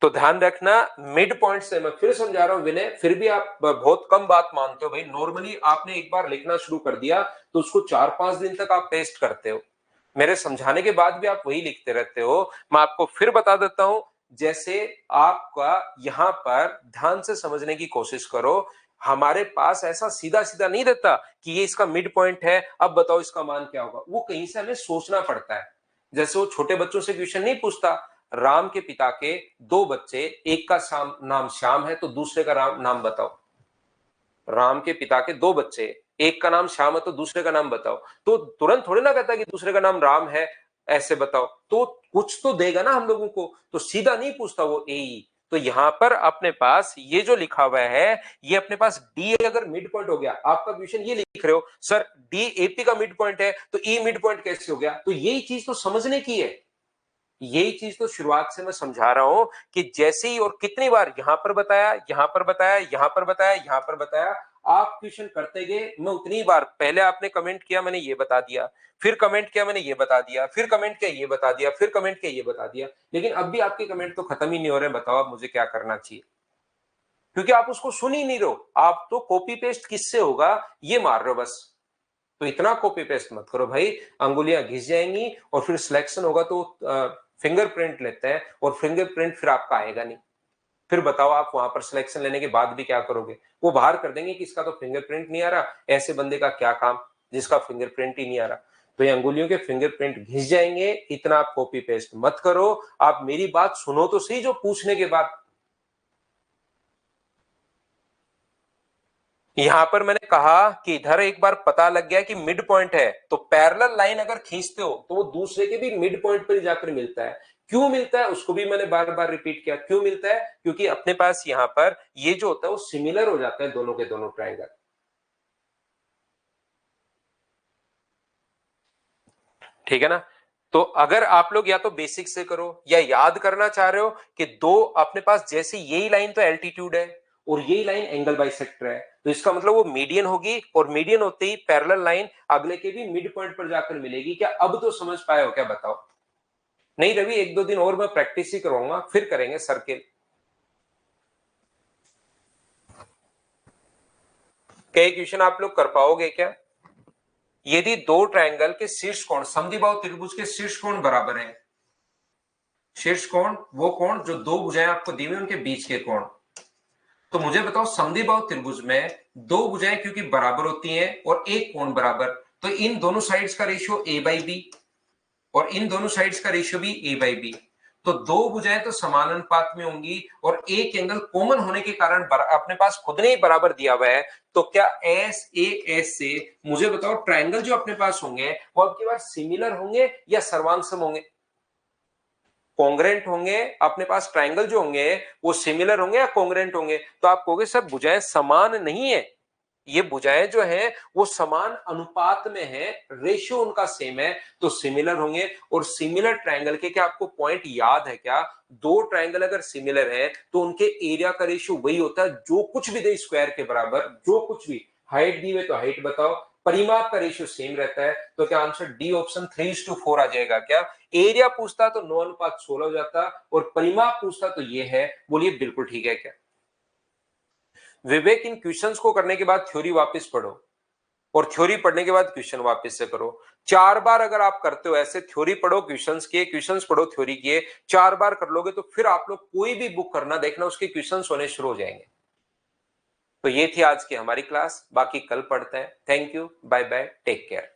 तो ध्यान रखना, मिड पॉइंट से, मैं फिर समझा रहा हूं विनय, फिर भी आप बहुत कम बात मानते हो भाई। नॉर्मली आपने एक बार लिखना शुरू कर दिया तो उसको 4-5 दिन तक आप टेस्ट करते हो, मेरे समझाने के बाद भी आप वही लिखते रहते हो। मैं आपको फिर बता देता हूं, जैसे आपका यहां पर ध्यान से समझने की कोशिश करो, हमारे पास ऐसा सीधा सीधा नहीं देता कि ये इसका मिड पॉइंट है, अब बताओ इसका मान क्या होगा, वो कहीं से हमें सोचना पड़ता है। जैसे वो छोटे बच्चों से क्वेश्चन नहीं पूछता, राम के पिता के दो बच्चे, एक का नाम श्याम है तो दूसरे का नाम बताओ। राम के पिता के दो बच्चे, एक का नाम श्याम है तो दूसरे का नाम बताओ, तो तुरंत थोड़ी ना कहता कि दूसरे का नाम राम है, ऐसे बताओ, तो कुछ तो देगा ना हम लोगों को, तो सीधा नहीं पूछता वो ए। तो यहां पर अपने पास ये जो लिखा हुआ है, ये अपने पास डी अगर मिड पॉइंट हो गया, आपका क्वेश्चन ये लिख रहे हो सर डी एपी का मिड पॉइंट है तो ई मिड पॉइंट कैसे हो गया, तो यही चीज तो समझने की है, यही चीज तो शुरुआत से मैं समझा रहा हूं कि जैसे ही, और कितनी बार यहां पर बताया, यहां पर बताया, यहां पर बताया, यहां पर बताया, आप क्वेश्चन करते गए, मैं उतनी बार, पहले आपने कमेंट किया मैंने ये बता दिया, फिर कमेंट किया मैंने ये बता दिया, फिर कमेंट किया ये बता दिया, फिर कमेंट किया ये बता दिया, लेकिन अब भी आपके कमेंट तो खत्म ही नहीं हो रहे। बताओ अब मुझे क्या करना चाहिए, क्योंकि आप उसको सुन ही नहीं रहे हो, आप तो कॉपी पेस्ट किससे होगा ये मार रहे हो बस। तो इतना कॉपी पेस्ट मत करो भाई, अंगुलियां घिस जाएंगी, और फिर सिलेक्शन होगा तो फिंगरप्रिंट लेते हैं, और फिंगरप्रिंट फिर आपका आएगा नहीं। फिर बताओ आप वहां पर सिलेक्शन लेने के बाद भी क्या करोगे, वो बाहर कर देंगे कि इसका तो फिंगरप्रिंट नहीं आ रहा, ऐसे बंदे का क्या काम जिसका फिंगरप्रिंट ही नहीं आ रहा। तो ये अंगुलियों के फिंगरप्रिंट घिस जाएंगे, इतना आप कॉपी पेस्ट मत करो। आप मेरी बात सुनो तो सही, जो पूछने के बाद, यहां पर मैंने कहा कि इधर एक बार पता लग गया कि मिड पॉइंट है, तो पैरेलल लाइन अगर खींचते हो तो वो दूसरे के भी मिड पॉइंट पर जाकर मिलता है। क्यों मिलता है उसको भी मैंने बार बार रिपीट किया, क्यों मिलता है, क्योंकि अपने पास यहां पर ये जो होता है वो सिमिलर हो जाता है दोनों के दोनों ट्रायंगल। ठीक है ना। तो अगर आप लोग या तो बेसिक से करो या याद करना चाह रहे हो कि दो अपने पास, जैसे यही लाइन तो एल्टीट्यूड है और यही लाइन एंगल बाइसेक्टर है, तो इसका मतलब वो मीडियन होगी, और मीडियन होते ही पैरेलल लाइन अगले के भी मिड पॉइंट पर जाकर मिलेगी। क्या अब तो समझ पाए हो क्या, बताओ। नहीं रवि, एक दो दिन और मैं प्रैक्टिस ही करूंगा, फिर करेंगे सर्किल। क्या क्वेश्चन आप लोग कर पाओगे क्या, यदि दो ट्रायंगल के शीर्ष कोण, समद्विबाहु त्रिभुज के शीर्ष कोण बराबर है, शीर्ष कोण वो कोण जो दो भुजाएं आपको दी हुई उनके बीच के कोण, तो मुझे बताओ समद्विबाहु त्रिभुज में दो भुजाएं क्योंकि बराबर होती हैं और एक कोण बराबर, तो इन दोनों साइड्स का रेशियो a बाई बी और इन दोनों साइड्स का रेशियो भी a बाई बी, तो दो भुजाएं तो समान अनुपात में होंगी और एक एंगल कॉमन होने के कारण अपने पास खुद ने ही बराबर दिया हुआ है, तो क्या एस ए एस से मुझे बताओ ट्रायंगल जो अपने पास होंगे वो आपके पास सिमिलर होंगे या सर्वांगसम होंगे? कॉन्ग्रेंट होंगे। अपने पास ट्रायंगल जो होंगे वो सिमिलर होंगे या कॉन्ग्रेंट होंगे? तो आप कहोगे सर भुजाएं समान नहीं है, ये भुजाएं जो है वो समान अनुपात में है, रेशियो उनका सेम है, तो सिमिलर होंगे। और सिमिलर ट्रायंगल के क्या आपको पॉइंट याद है क्या? दो ट्रायंगल अगर सिमिलर है तो उनके एरिया का रेशियो वही होता है जो कुछ भी दे स्क्वायर के बराबर, जो कुछ भी हाइट दी हुई तो हाइट बताओ, परिमाप का रेशियो सेम रहता है। तो क्या आंसर डी ऑप्शन 3:4 आ जाएगा क्या? एरिया पूछता तो 9:16 हो जाता और परिमाप पूछता तो ये है। बोलिए बिल्कुल ठीक है क्या? विवेक, इन क्वेश्चंस को करने के बाद थ्योरी वापस पढ़ो और थ्योरी पढ़ने के बाद क्वेश्चन वापस से करो। 4 बार अगर आप करते हो ऐसे, थ्योरी पढ़ो क्वेश्चंस किए, क्वेश्चंस पढ़ो थ्योरी किए, 4 बार कर लोगे तो फिर आप लोग कोई भी बुक करना देखना उसके क्वेश्चंस होने शुरू हो जाएंगे। तो ये थी आज की हमारी क्लास, बाकी कल पढ़ते हैं। Thank you, bye bye, take care.